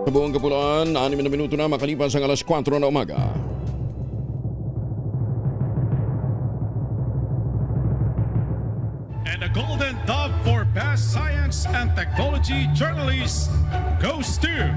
Sa buong Kapulaan, 6 na minuto na makalipas ang alas 4 na umaga. And the Golden Dove for Best Science and Technology Journalist goes to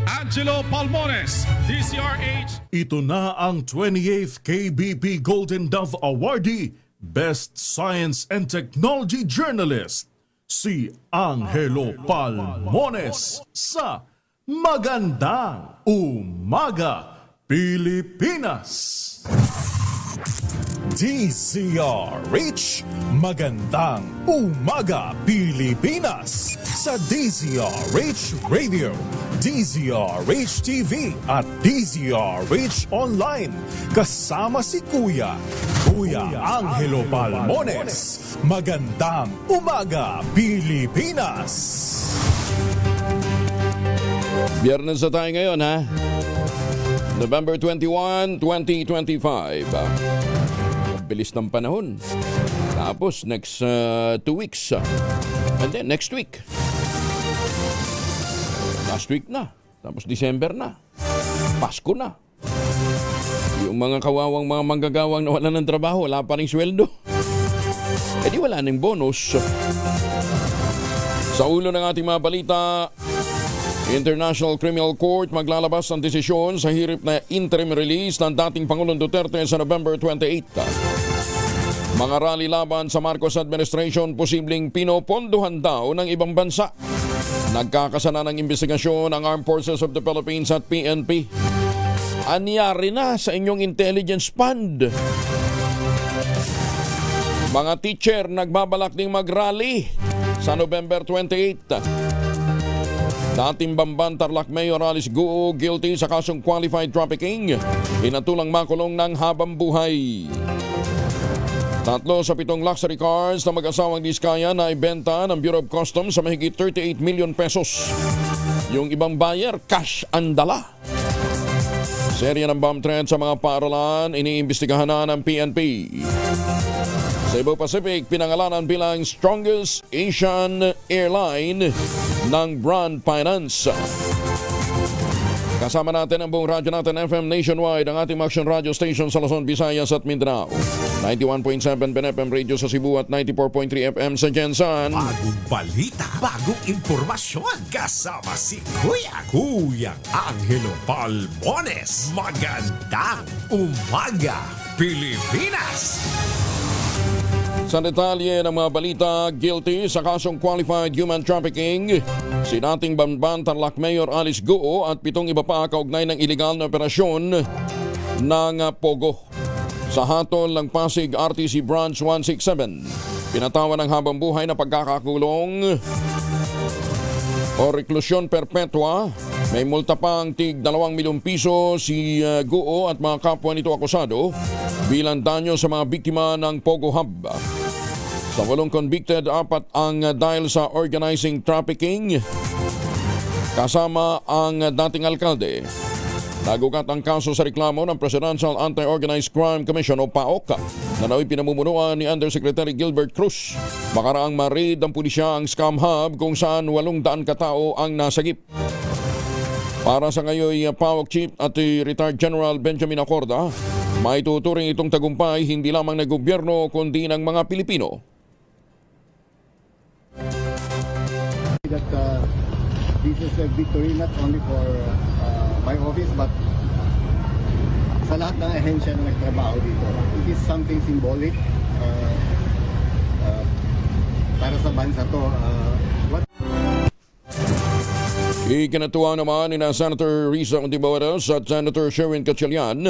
Angelo Palmones, DCRH. Ito na ang 28th KBP Golden Dove Awardee, Best Science and Technology Journalist, si Angelo Palmones sa Magandang Umaga, Pilipinas! DZRH, Magandang Umaga, Pilipinas! Sa DZRH Radio, DZRH TV at DZRH Online. Kasama si Kuya Angelo Palmones. Magandang Umaga, Pilipinas! Biyernes na tayo ngayon, ha? November 21, 2025. Bilis ng panahon. Tapos next 2 weeks. And then next week. Last week na. Tapos December na. Pasko na. Yung mga kawawang mga manggagawang na wala ng trabaho, wala pa rin sweldo. Eh di wala ng bonus. Sa ulo ng ating mga balita, International Criminal Court maglalabas ng desisyon sa hirip na interim release ng dating Pangulong Duterte sa November 28. Mga rally laban sa Marcos administration posibleng pinopondohan daw ng ibang bansa. Nagkakasana ng investigasyon ang Armed Forces of the Philippines at PNP. Anyari na sa inyong intelligence fund. Mga teacher nagbabalak ding mag-rally sa November 28. Dating Bamban Tarlac Mayor Alice Guo guilty sa kasong qualified trafficking. Pinatulang makulong ng habang buhay. 3 sa 7 luxury cars na mag-asawang Diskaya na ibenta ng Bureau of Customs sa mahigit 38 million pesos. Yung ibang buyer, cash ang dala. Serya ng bomb threat sa mga paaralan, iniimbestigahan na ng PNP. Cebu Pacific, pinangalanan bilang strongest Asian airline ng Brand Finance. Kasama natin ang buong radyo natin FM nationwide, ang ating action radio station sa Luzon, Visayas at Mindanao. 91.7 FM radio sa Cebu at 94.3 FM sa Jensan. Bagong balita, bagong impormasyon. Kasama si Kuya Angelo Palmones. Magandang Umaga, Pilipinas! Sa detalye ng mga balita, guilty sa kasong qualified human trafficking si dating Bamban Tarlac Mayor Alice Guo at 7 iba pa kaugnay ng iligal na operasyon ng Pogo. Sa hatol ng Pasig RTC Branch 167, pinatawan ng habang buhay na pagkakakulong o reklusyon perpetua. May multa pang tig 2 milyong piso si Guo at mga kapwa nito akusado bilang danyo sa mga biktima ng Pogo Hub. Sa 8 convicted, 4 ang dahil sa organizing trafficking, kasama ang dating alkalde. Nagugat ang kaso sa reklamo ng Presidential Anti-Organized Crime Commission o PAOK na nawa'y pinamumunuan ni Undersecretary Gilbert Cruz. Makaraang ma-raid ng pulisya ang scam hub kung saan 800 katao ang nasagip. Para sa ngayon, PAOK Chief at Retired General Benjamin Acorda, maituturing itong tagumpay hindi lamang ng gobyerno kundi ng mga Pilipino. That this is a victory not only for my office but sa lahat ng ahensya na nagtrabaho dito. It is something symbolic para sa bansa to. Ikinatuwa naman ni Senator Risa Ontiveros at Senator Sherwin Gatchalian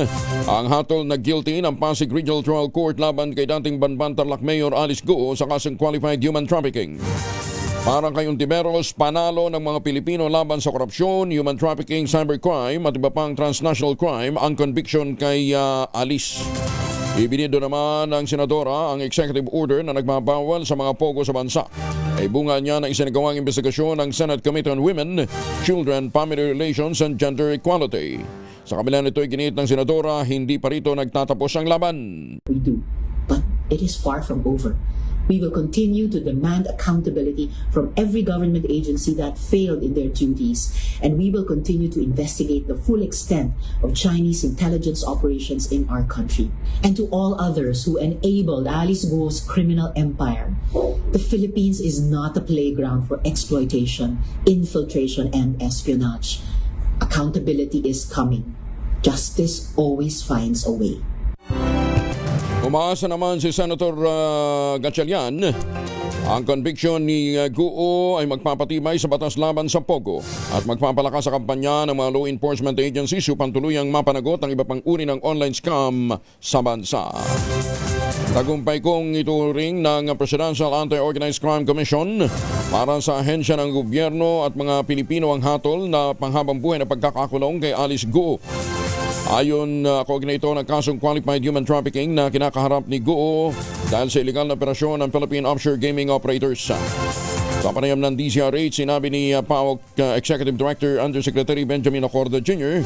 ang hatol na guilty ng Pasig Regional Trial Court laban kay dating Bamban Tarlac Mayor Alice Guo sa kasong qualified human trafficking. Para kay Ontiveros, panalo ng mga Pilipino laban sa korupsyon, human trafficking, cybercrime at iba pang transnational crime ang conviction kay Alice. Ibinido naman ng senadora ang executive order na nagbabawal sa mga pogo sa bansa. Ay bunga niya ng isinagawang investigasyon ng Senate Committee on Women, Children, Family Relations and Gender Equality. Sa kabila nito, iginit ng senadora, hindi pa rito nagtatapos ang laban. We do, but it is far from over. We will continue to demand accountability from every government agency that failed in their duties, and we will continue to investigate the full extent of Chinese intelligence operations in our country. And to all others who enabled Alice Guo's criminal empire, the Philippines is not a playground for exploitation, infiltration, and espionage. Accountability is coming. Justice always finds a way. Umaasa naman si Senator Gatchalian. Ang conviction ni Guo ay magpapatibay sa batas laban sa Pogo at magpapalakas sa kampanya ng mga law enforcement agencies upang tuluyang mapanagot ang iba pang uri ng online scam sa bansa. Tagumpay kong ituring ng Presidential Anti-Organized Crime Commission para sa ahensya ng gobyerno at mga Pilipino ang hatol na panghabang buhay na pagkakakulong kay Alice Guo. Ayon kaugnay ito ng kasong qualified human trafficking na kinakaharap ni Guo dahil sa illegal na operasyon ng Philippine Offshore Gaming Operators. Sa panayam ng DZRH, sinabi ni PAOK Executive Director Undersecretary Benjamin Acorda Jr.,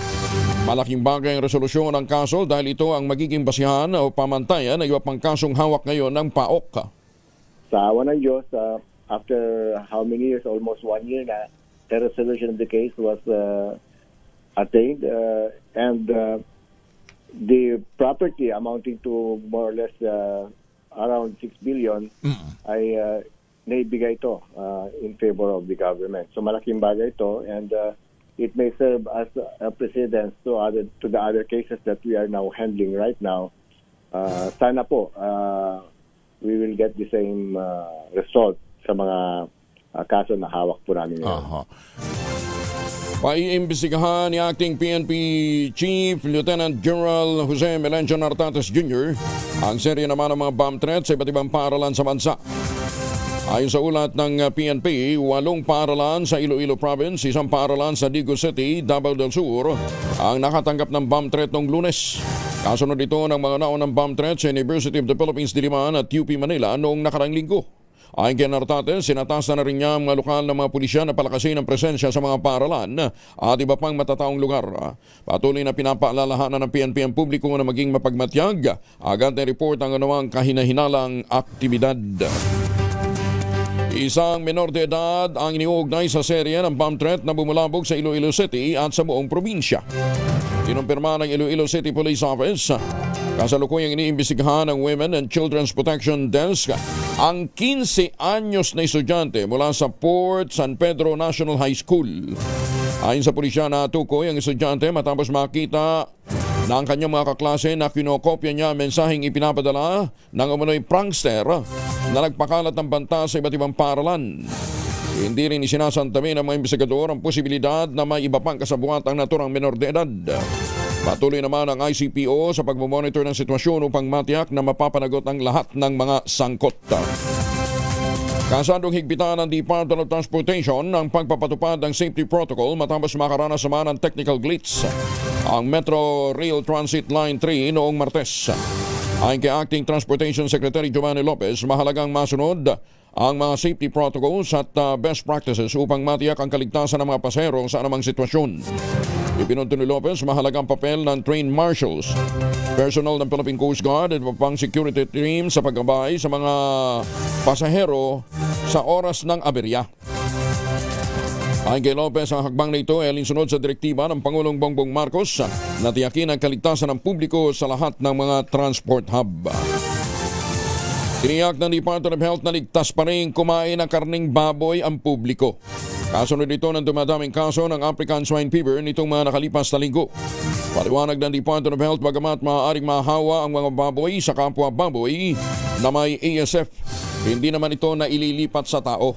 malaking bagay ang resolusyon ng kaso dahil ito ang magiging basihan o pamantayan ng iba pang kasong hawak ngayon ng PAOK. Sa awa ng Diyos, after how many years, almost 1 year na, the resolution of the case was attained, and the property amounting to more or less around 6 billion ay naibigay ito in favor of the government. So malaking bagay ito, and it may serve as a precedent to the other cases that we are now handling right now. Sana po we will get the same result sa mga kaso na hawak po namin ngayon. Paiimbestigahan ni Acting PNP Chief Lieutenant General Jose Melencio Nartates Jr. ang serye naman ng mga bomb threats sa iba't ibang paaralan sa bansa. Ayon sa ulat ng PNP, 8 paaralan sa Iloilo Province, 1 paaralan sa Digo City, Davao del Sur, ang nakatanggap ng bomb threat noong Lunes. Kasunod ito ng mga naunang bomb threats sa University of the Philippines Diliman at UP Manila noong nakarang linggo. Ayon kay Nartates, sinatasan na rin niya ang mga lokal na mga pulisya na palakasin ang presensya sa mga paaralan at iba pang matataong lugar. Patuloy na pinapaalalahanan ng PNP ang publiko na maging mapagmatyag agad na report ang anumang kahinahinalang aktibidad. Isang menor de edad ang iniugnay sa serye ng bomb threat na bumulabog sa Iloilo City at sa buong probinsya. Kinumpirma ng Iloilo City Police Office, kasalukuyang iniimbestigahan ng Women and Children's Protection Desk ang 15 anyos na estudyante mula sa Port San Pedro National High School. Ayon sa pulisya, natukoy ang estudyante matapos makita na ang kanyang mga kaklase na kinokopya niya ang mensaheng ipinapadala ng umano'y prankster na nagpakalat ng banta sa iba't ibang paaralan. Hindi rin isinasantabi ng mga investigador ang posibilidad na may iba pang kasabuat ang naturang menor de edad. Patuloy naman ang ICPO sa pagmamonitor ng sitwasyon upang matiyak na mapapanagot ang lahat ng mga sangkot. Kasadong higpitan ng Department of Transportation ang pagpapatupad ng safety protocol matapos makaranas naman ng technical glitch ang Metro Rail Transit Line 3 noong Martes. Ayon kay Acting Transportation Secretary Giovanni Lopez, mahalagang masunod ang mga safety protocols at best practices upang matiyak ang kaligtasan ng mga pasahero sa anumang sitwasyon. Ipinunto ni Lopez, mahalagang papel ng trained marshals, personal ng Philippine Coast Guard at pang security team sa paggabay sa mga pasahero sa oras ng aberya. Ayon kay Lopez, ang hakbang na ito ay alinsunod sa direktiba ng Pangulong Bongbong Marcos na tiyakin ang kaligtasan ng publiko sa lahat ng mga transport hub. Tiniyak ng Department of Health na ligtas pa rin kumain ng karning baboy ang publiko. Kasunod ito ng dumadaming kaso ng African Swine Fever nitong mga nakalipas na linggo. Paliwanag ng Department of Health, bagamat maaaring mahawa ang mga baboy sa kapwa baboy na may ASF, hindi naman ito na ililipat sa tao.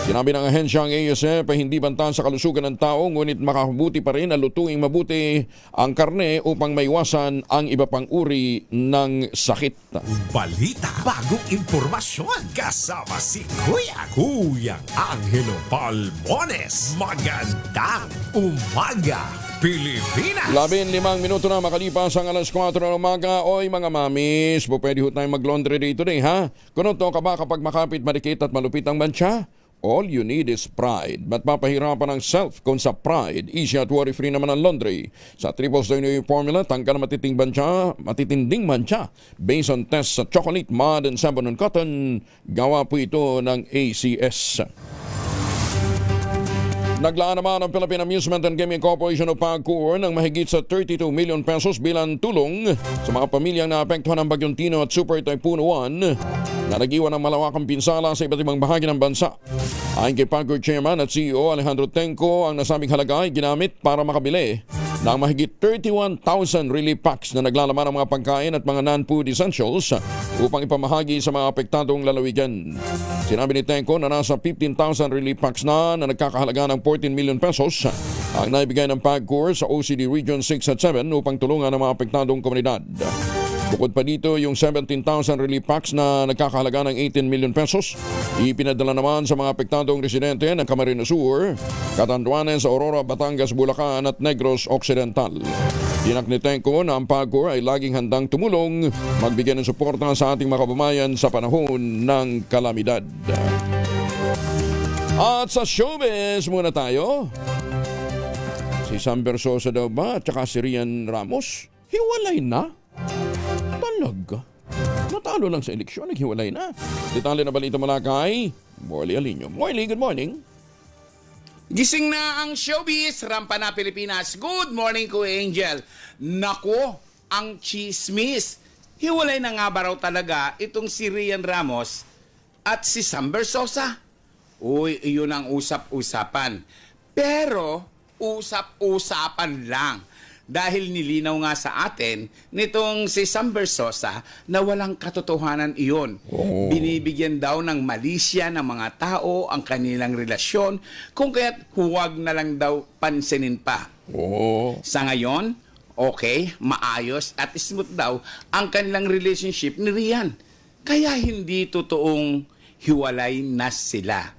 Sinabi ng ahensya ang ASF ay hindi banta sa kalusugan ng tao, ngunit makabuti pa rin na lutuing mabuti ang karne upang maiwasan ang iba pang uri ng sakit. Balita, bagong impormasyon, kasama si Kuyang Angelo Palmones. Magandang umaga, Pilipinas! 15 minuto na makalipas ang alas 4 ng umaga. Oy mga mamis, pwede ho tayong mag-laundry day today, ha? Kunot to ka ba kapag makapit, marikit at malupit ang bansya? all you need is pride. Ba't papahirapan ang self kung sa pride? Easy at worry-free naman ang laundry. Sa Triple New Formula, tanggal na matitinding mancha. Based on tests sa chocolate, mud, and sabon and cotton, gawa po ito ng ACS. Naglaan naman ang Philippine Amusement and Gaming Corporation o PAGCOR ng mahigit sa 32 million pesos bilang tulong sa mga pamilyang naapektuhan ng Bagyong Tino at Super Typhoon 1 na nag-iwan ng malawakang pinsala sa iba't ibang bahagi ng bansa. Ayon kay PAGCOR Chairman at CEO Alejandro Tenco, ang nasabing halaga ay ginamit para makabili ng mahigit 31,000 relief packs na naglalaman ng mga pagkain at mga non-food essentials upang ipamahagi sa mga apektadong lalawigan. Sinabi ni Tenco na nasa 15,000 relief packs na nagkakahalaga ng 14 million pesos ang naibigay ng PAGCOR sa OCD Region 6 at 7 upang tulungan ang mga apektadong komunidad. Bukod pa dito, yung 17,000 relief packs na nagkakahalaga ng 18 million pesos, ipinadala naman sa mga apektadong residente ng Camarines Sur, Catanduanes, Aurora, Batangas, Bulacan at Negros Occidental. Tinak ni Tenco na ang PAGCOR ay laging handang tumulong, magbigay ng suporta sa ating mga kababayan sa panahon ng kalamidad. At sa showbiz muna tayo. Si Sam Versosa daw ba at saka si Rian Ramos, hiwalay na? Talaga? Natalo lang sa eleksyon, naghiwalay na. Detalye na balita mula kay Morley Alinio. Morley, good morning. Gising na ang showbiz, rampa na Pilipinas. Good morning, Kuya Angel. Nako, ang chismis. Hiwalay na nga ba raw talaga itong si Rian Ramos at si Sam Versosa? Uy, iyon ang usap-usapan. Pero, usap-usapan lang. Dahil nilinaw nga sa atin nitong si Sam Versosa na walang katotohanan iyon. Binibigyan daw ng malisya ng mga tao ang kanilang relasyon, kung kaya't huwag na lang daw pansinin pa. Sa ngayon, okay, maayos at smooth daw ang kanilang relationship ni Rian. Kaya hindi totoong hiwalay na sila.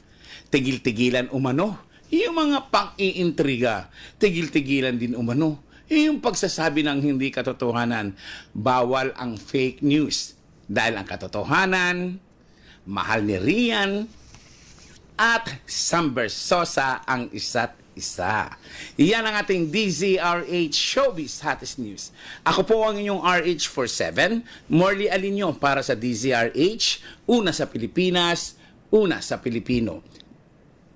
Tigil-tigilan umano yung mga pang-iintriga. Tigil-tigilan din umano yung pagsasabi ng hindi katotohanan. Bawal ang fake news. Dahil ang katotohanan, mahal ni Rian at Sam Versosa ang isa't isa. Iyan ang ating DZRH Showbiz Hottest News. Ako po ang inyong RH47, Morley Alinio para sa DZRH, una sa Pilipinas, una sa Pilipino.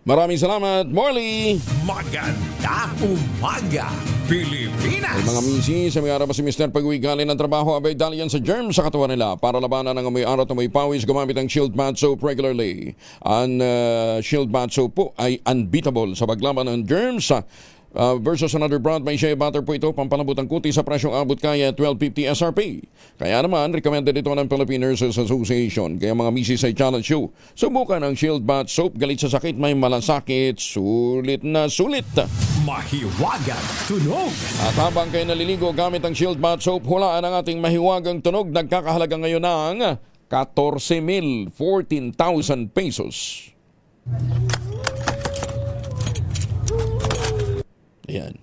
Maraming salamat, Morley! Magandang umaga, Pilipinas! Ay mga misi, sa mga araw si Mr. Pag-uwi galing ng trabaho, abay dali yan sa germs sa katawan nila para labanan ng amoy araw at amoy pawis, gumamit ang Shield Bath Soap regularly. Ang Shield Bath Soap po ay unbeatable sa paglaban ng germs versus another brand. May shea butter po ito, pampalambot ang kuti sa presyong abot kaya 12.50 SRP. Kaya naman, recommended ito ng Philippine Nurses Association. Kaya mga misis ay challenge you. Subukan ang Shield Bath Soap, galit sa sakit, may malasakit, sulit na sulit. Mahiwagang tunog. At habang kayo naliligo gamit ang Shield Bath Soap, hulaan ang ating mahiwagang tunog. Nagkakahalaga ngayon ng 14,000 pesos. Ayan.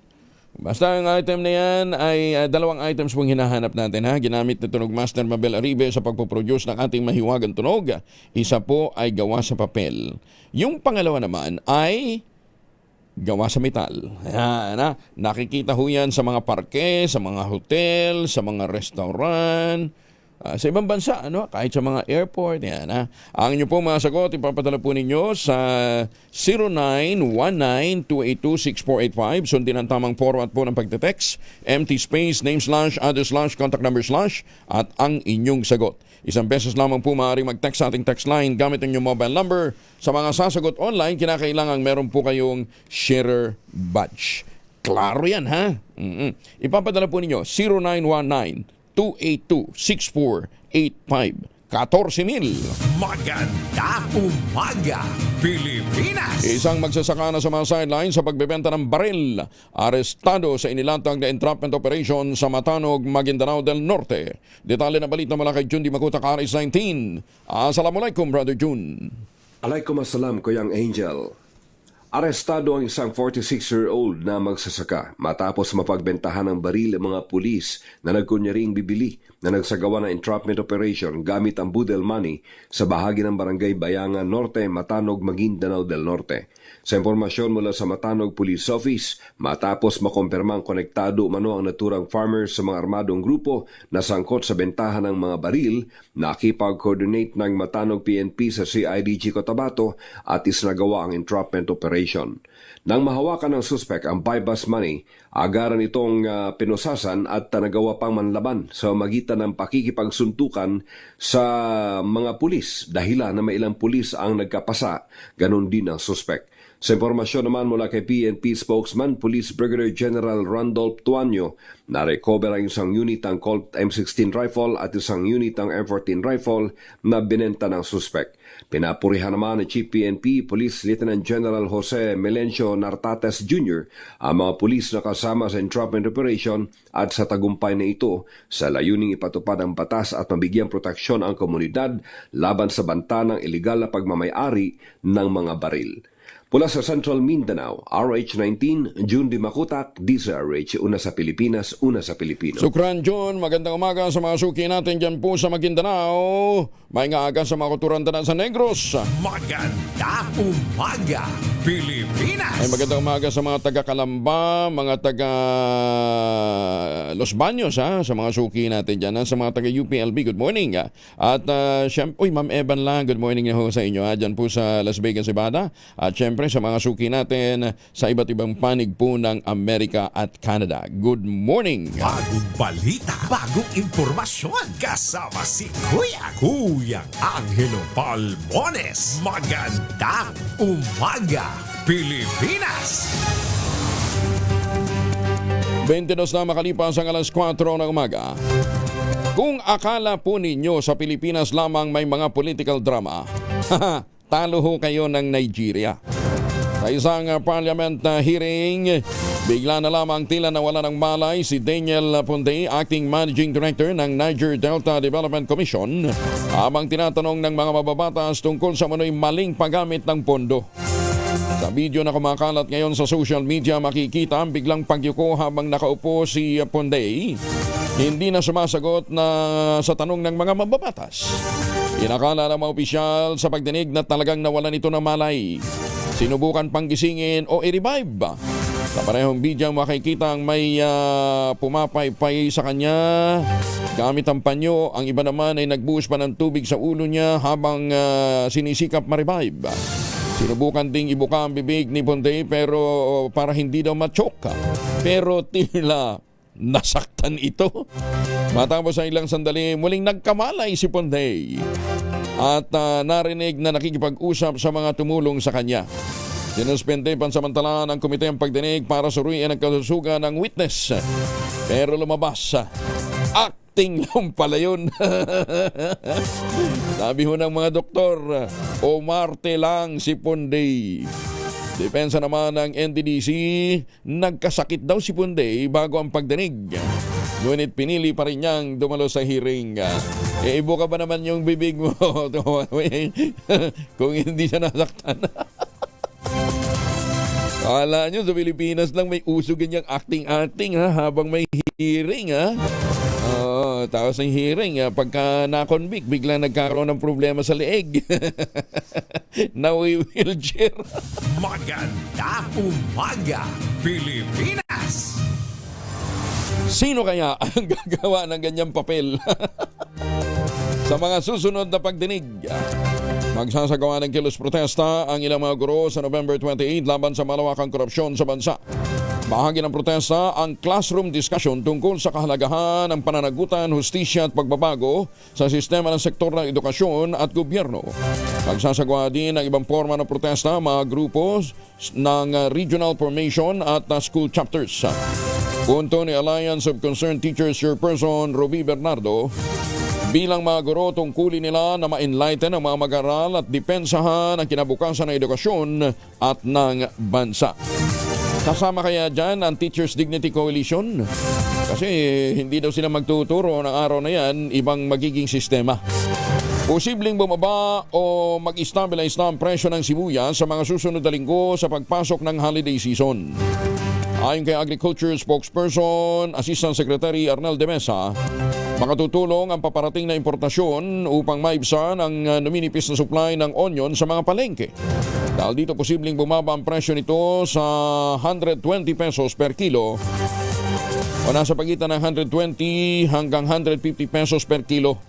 Basta ang item na yan ay dalawang items pong hinahanap natin ha. Ginamit na tunog Master Mabel Aribe sa pagpoproduce ng ating mahiwagang tunog. Isa po ay gawa sa papel. Yung pangalawa naman ay gawa sa metal. Ayan, ha? Nakikita ho yan sa mga parke, sa mga hotel, sa mga restaurant, sa ibang bansa, kahit sa mga airport. Yan, ha? Ang inyo po mga sagot, ipapadala po ninyo sa 0919-282-6485. Sundin ang tamang format po ng pagte-text, empty space, name / address / contact number / at ang inyong sagot. Isang beses lamang po maaaring mag-text sa ating text line gamit ang inyong mobile number. Sa mga sasagot online, kinakailangan meron po kayong sharer badge. Klaro yan, ha? Ipapadala po ninyo 0919-282-6485. 14,000. Magandang umaga, Pilipinas! Isang magsasaka na sa mga sideline sa pagbebenta ng baril. Arestado sa inilatag na entrapment operation sa Matanog, Maguindanao del Norte. Detalye na balita mula kay Jundi Makuta, Karis 19. Assalamualaikum, Brother Jun. Alaikum assalam, Kuyang Angel. Arestado ang isang 46-year-old na magsasaka matapos mapagbentahan ng baril ang mga pulis na nagkunyaring bibili na nagsagawa ng entrapment operation gamit ang budel money sa bahagi ng barangay Bayangan Norte, Matanog, Maguindanao del Norte. Sa impormasyon mula sa Matanog Police Office, matapos makumpirmang konektado umano ang naturang farmers sa mga armadong grupo na sangkot sa bentahan ng mga baril, nakipag-coordinate ng Matanog PNP sa CIDG Cotabato at isinagawa ang entrapment operation. Nang mahawakan ng suspect ang buy-bus money, agaran itong pinusasan at nagawa pang manlaban sa magitan ng pakikipagsuntukan sa mga pulis dahilan na may ilang pulis ang nagkapasa, ganun din ang suspect. Sa impormasyon naman mula kay PNP spokesman, Police Brigadier General Randolph Tuanyo, na-recover ang isang unit ng Colt M16 rifle at isang unit ng M14 rifle na binenta ng suspect. Pinapurihan naman ni Chief PNP Police Lieutenant General Jose Melencio Nartates Jr. ang mga pulis na kasama sa entrapment operation at sa tagumpay na ito sa layuning ipatupad ang batas at mabigyang proteksyon ang komunidad laban sa banta ng iligal na pagmamayari ng mga baril. Mula sa Central Mindanao, RH19, June Di Makutak, DZRH, una sa Pilipinas, una sa Pilipino. Sukran John, magandang umaga sa mga suki natin dyan po sa Maguindanao. May nga aga sa mga kuturantanan sa Negros. Maganda umaga, Pilipinas! Ay magandang umaga sa mga taga Calamba, mga taga Los Baños, sa mga suki natin dyan, sa mga taga UPLB, good morning. At syempre, Ma'am Evan lang, good morning ho sa inyo, dyan po sa Las Vegas, Nevada. At syempre sa mga suki natin sa iba't ibang panig po ng Amerika at Canada. Good morning! Bagong balita, bagong impormasyon, kasama si Kuya Angelo Palmones. Magandang umaga, Pilipinas! 22 na makalipas ang alas 4 ng umaga. Kung akala po ninyo sa Pilipinas lamang may mga political drama, talo ho kayo ng Nigeria. Sa isang parliament hearing, bigla na lamang tila nawala ng malay si Daniel Ponde, acting managing director ng Niger Delta Development Commission, habang tinatanong ng mga mababatas tungkol sa manoy maling paggamit ng pondo. Sa video na kumakalat ngayon sa social media, makikita ang biglang pagyuko habang nakaupo si Ponde. Hindi na sumasagot na sa tanong ng mga mababatas. Inakala ng mga opisyal sa pagdinig na talagang nawalan ito ng malay. Sinubukan pang gisingin o i-revive. Sa parehong video makikita ang may pumapaypay sa kanya gamit ang panyo. Ang iba naman ay nagbuhos pa ng tubig sa ulo niya habang sinisikap ma-revive. Sinubukan ding ibuka ang bibig ni Ponde pero para hindi daw ma-choke. Pero tila nasaktan ito. Matapos ang ilang sandali, muling nagkamalay si Ponde at narinig na nakikipag-usap sa mga tumulong sa kanya. Sinuspende pansamantala ng komite ang pagdinig para suriin ang kalusugan ng witness. Pero lumabas, acting lang pala yun. Sabi ho ng mga doktor, umarte lang si Ponde. Depensa naman ng NDDC, nagkasakit daw si Ponde bago ang pagdinig. Ngunit pinili pa rin niyang dumalo sa hearing. Ibuka ba naman yung bibig mo kung hindi siya nasaktan? Kala nyo sa Pilipinas lang may uso ganyang acting-acting habang may hearing tapos ng hearing pagka na-convict biglang nagkaroon ng problema sa leeg. Na-wheelchair. Maganda umaga, Pilipinas! Sino kaya ang gagawa ng ganyang papel? Sa mga susunod na pagdinig, magsasagawa ng kilos protesta ang ilang mga guro sa November 28 laban sa malawakang korupsyon sa bansa. Bahagi ng protesta ang classroom discussion tungkol sa kahalagahan ng pananagutan, hustisya at pagbabago sa sistema ng sektor ng edukasyon at gobyerno. Magsasagawa din ang ibang forma ng protesta mga grupo ng regional formation at school chapters. Punto ni Alliance of Concerned Teachers Chairperson Ruby Bernardo, bilang mga guro tungkulin nila na ma-enlighten ang mga mag-aral at depensahan ang kinabukasan ng edukasyon at ng bansa. Kasama kaya dyan ang Teachers Dignity Coalition? Kasi hindi daw sila magtuturo ng araw na yan, ibang magiging sistema. Posibleng bumaba o mag-stabilize na ang presyo ng sibuyas sa mga susunod na linggo sa pagpasok ng holiday season. Ayon kay Agriculture Spokesperson, Assistant Secretary Arnel de Mesa, makatutulong ang paparating na importasyon upang maibsan ang numinipis na supply ng onion sa mga palengke. Dahil dito posibleng bumaba ang presyo nito sa 120 pesos per kilo o nasa pagitan ng 120 hanggang 150 pesos per kilo.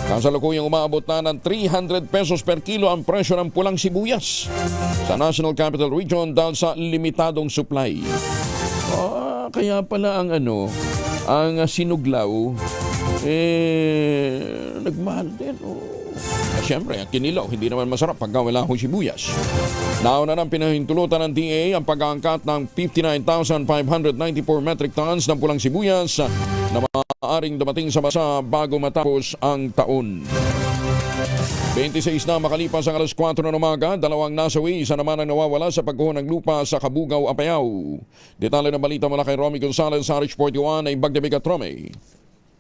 Kasalukuyang umaabot na ng 300 pesos per kilo ang presyo ng pulang sibuyas sa National Capital Region dahil sa limitadong supply. Kaya pala ang sinuglaw, nagmahal din. Siyempre, ang kinilaw, hindi naman masarap pagka wala akong sibuyas. Nauna nang pinahintulutan ng DA ang pag-aangkat ng 59,594 metric tons ng pulang sibuyas na maaaring dumating sa bansa bago matapos ang taon. 26 na makalipas ang alas 4 ng umaga, 2 nasawi, isa naman ang nawawala sa pagkuha ng lupa sa Kabugao, Apayao. Detalye ng balita mula kay Romy Gonzalez sa RH41 ay Bagdebig at Romy.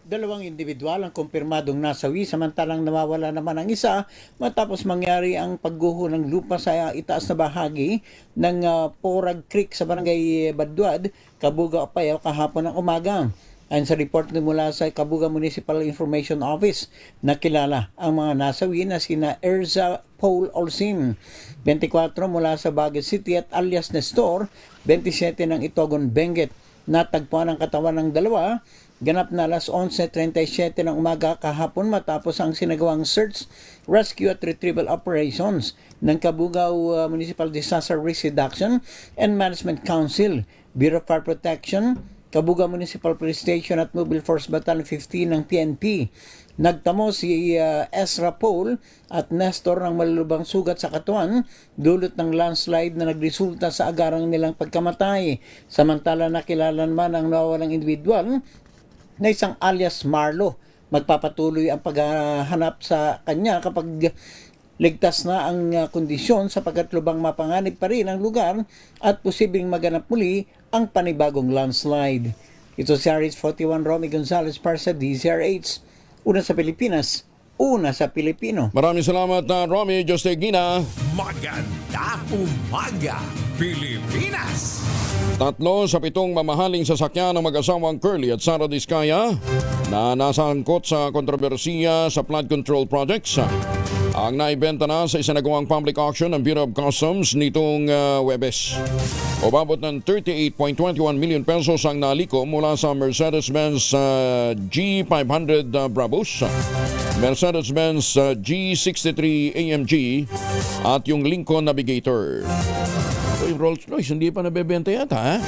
2 individual ang kumpirmadong nasawi samantalang nawawala naman ang isa matapos mangyari ang pagguho ng lupa sa itaas na bahagi ng Porag Creek sa barangay Baduad, Kabugao, Apayao kahapon ng umaga. Ayon sa report mula sa Kabugao Municipal Information Office, nakilala ang mga nasawi na sina Erza Paul Olsin, 24 mula sa Baguio City at alias Nestor, 27 ng Itogon, Benguet. Natagpuan ang katawan ng dalawa ganap na alas 11:37 ng umaga kahapon matapos ang sinagawang search, rescue at retrieval operations ng Kabugao Municipal Disaster Risk Reduction and Management Council, Bureau of Fire Protection, Kabugao Municipal Police Station at Mobile Force Battalion 15 ng PNP. Nagtamo si Ezra Paul at Nestor ng malulubang sugat sa katawan dulot ng landslide na nagresulta sa agarang nilang pagkamatay. Samantala nakilala naman ang nawawalang individual na isang alias Marlo. Magpapatuloy ang paghahanap sa kanya kapag ligtas na ang kondisyon sapagkat lubang mapanganib pa rin ang lugar at posibleng maganap muli ang panibagong landslide. Ito si RH41 Romy Gonzalez para sa DZRH. Una sa Pilipinas, una sa Pilipino. Maraming salamat, Romy Jostegina. Maganda umaga, Pilipinas! 3 sa 7 mamahaling sasakyan ng mag-asawang Curly at Sara Diskaya na nasangkot sa kontrobersiya sa flood control projects ang naibenta na sa isinagawang public auction ng Bureau of Customs nitong Webes. Umabot ng 38.21 million pesos ang naliko mula sa Mercedes-Benz G500 Brabus, Mercedes-Benz G63 AMG at yung Lincoln Navigator. Yung Rolls-Royce hindi pa nabebenta yata,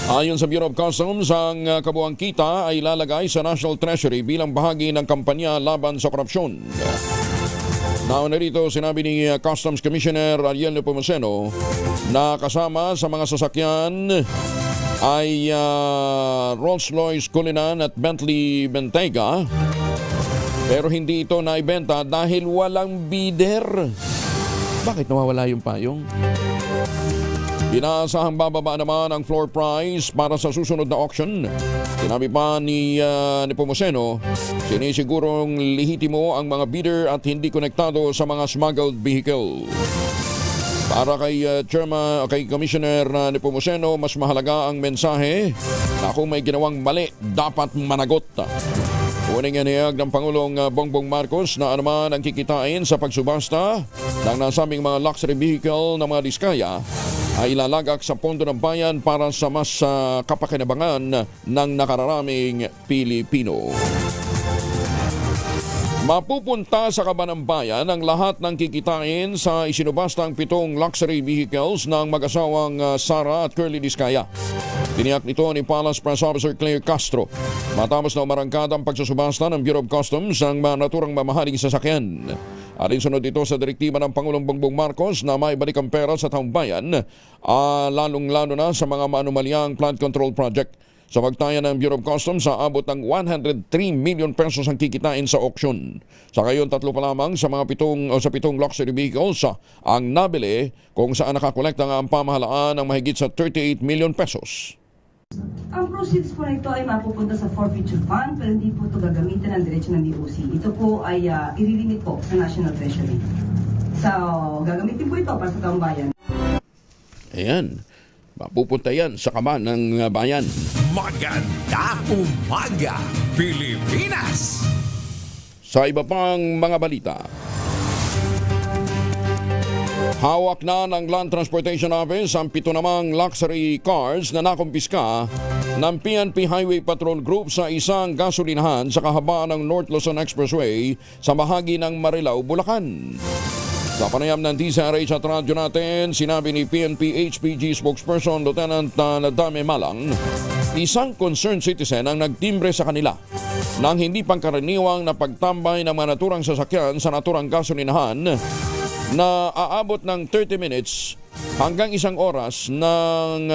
Ayon sa Bureau of Customs, ang kabuang kita ay ilalagay sa National Treasury bilang bahagi ng kampanya laban sa korupsyon. Nauna rito, sinabi ni Customs Commissioner Ariel Nepomuceno na kasama sa mga sasakyan ay Rolls-Royce Cullinan at Bentley Bentayga, pero hindi ito naibenta dahil walang bidder. Bakit nawawala yung payong? Inaasahang bababa naman ang floor price para sa susunod na auction. Sinabi pa ni Nepomuceno, sinisigurong lehitimo ang mga bidder at hindi konektado sa mga smuggled vehicle. Para kay kay Commissioner Nepomuceno, mas mahalaga ang mensahe na kung may ginawang mali, dapat managot. Uning inihayag ng Pangulong Bongbong Marcos na anuman ang kikitain sa pagsubasta ng nasabing mga luxury vehicle ng mga Diskaya ay ilalagak sa pondo ng bayan para sa mas kapakinabangan ng nakararaming Pilipino. Mapupunta sa kaban ng bayan ang lahat ng kikitain sa isinubastang 7 luxury vehicles ng mag-asawang Sara at Curly Diskaya. Tiniyak nito ni Palace Press Officer Claire Castro matapos na umarangkada ang pagsusubasta ng Bureau of Customs ng mga naturang mamahaling sasakyan. Alinsunod ito sa direktiba ng Pangulong Bongbong Marcos na maibalik ang pera sa taong bayan, lalong-lalo na sa mga maanumalyang flood control project. Sa pagtaya ng Bureau of Customs, sa abot ng 103 million pesos ang kikitain sa auction. Sa ngayon, 3 pa lamang sa mga 7 luxury vehicles ang nabili kung saan nakakolekta nga ang pamahalaan ng mahigit sa 38 million pesos. Ang proceeds po nito ay mapupunta sa forfeiture fund pero hindi po ito gagamitin ng diretsyo ng DOC. Ito po ay ililimit po sa National Treasury. So, gagamitin po ito para sa taong bayan. Ayan, mapupunta yan sa kaban ng bayan. Maganda umaga, Pilipinas! Sa iba pang mga balita, hawak na ng Land Transportation Office ang 7 namang luxury cars na nakumpiska ng PNP Highway Patrol Group sa isang gasolinahan sa kahabaan ng North Luzon Expressway sa bahagi ng Marilao, Bulacan. Sa panayam ng DZRH at radyo natin, sinabi ni PNP HPG spokesperson Lieutenant Nadame Malang, isang concerned citizen ang nagtimbre sa kanila nang hindi pangkaraniwang na pagtambay ng mga naturang sasakyan sa naturang gasolinahan na aabot ng 30 minutes hanggang 1 oras ng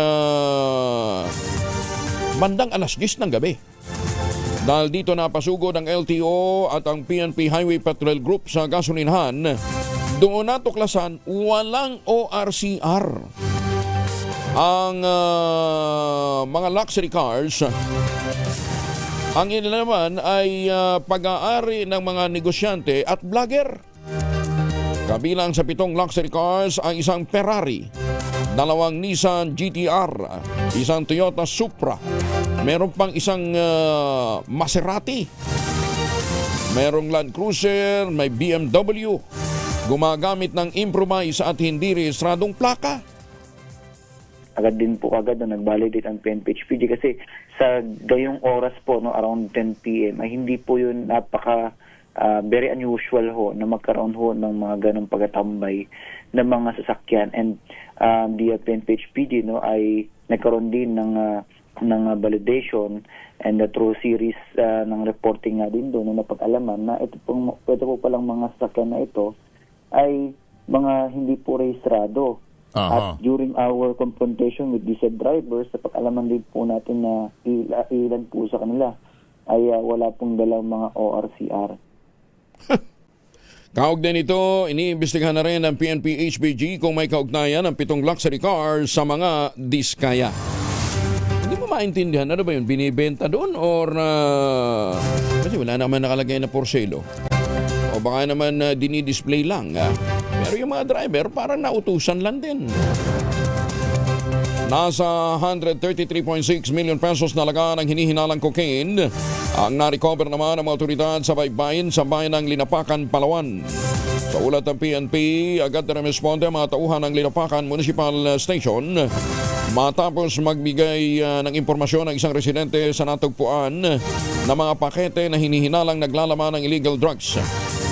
bandang alas 10 ng gabi. Dahil dito napasugod ang LTO at ang PNP Highway Patrol Group sa gasolinahan, doon natuklasan walang ORCR. Ang mga luxury cars, ang inalaman ay pag-aari ng mga negosyante at vlogger. Kabilang sa 7 luxury cars ay isang Ferrari, 2 Nissan GTR, isang Toyota Supra, meron pang isang Maserati, merong Land Cruiser, may BMW, gumagamit ng improvise at hindi rehistradong plaka. Agad din po na nag-validate ang PNP-HPG kasi sa gayong oras po, no, around 10 p.m. ay hindi po yun very unusual ho na magkaroon ho ng mga ganong pagtatambay ng mga sasakyan. And the PNP-HPG, no, ay nagkaroon din ng validation and through series ng reporting nga din doon na napag-alaman na ito po palang mga sasakyan na ito ay mga hindi po rehistrado. At during our confrontation with the said drivers, napag-alaman din po natin na ilan po sa kanila ay wala pong dalang mga ORCR. Kaugnay nito, iniimbestigahan na rin ng PNP HPG kung may kaugnayan ang 7 luxury cars sa mga diskaya. Hindi mo maintindihan, ano ba yun? Binibenta doon or kasi wala naman nakalagay na for sale. O baka naman dinidisplay lang. Pero yung mga driver parang nautusan lang din. Nasa 133.6 million pesos na laga ng hinihinalang cocaine ang na-recover naman ng mga otoridad sa baybayin sa bayan ng Linapakan, Palawan. Sa ulat ng PNP, agad na responde ang mga tauhan ng Linapakan Municipal Station matapos magbigay ng impormasyon ng isang residente sa natagpuan na mga pakete na hinihinalang naglalaman ng illegal drugs.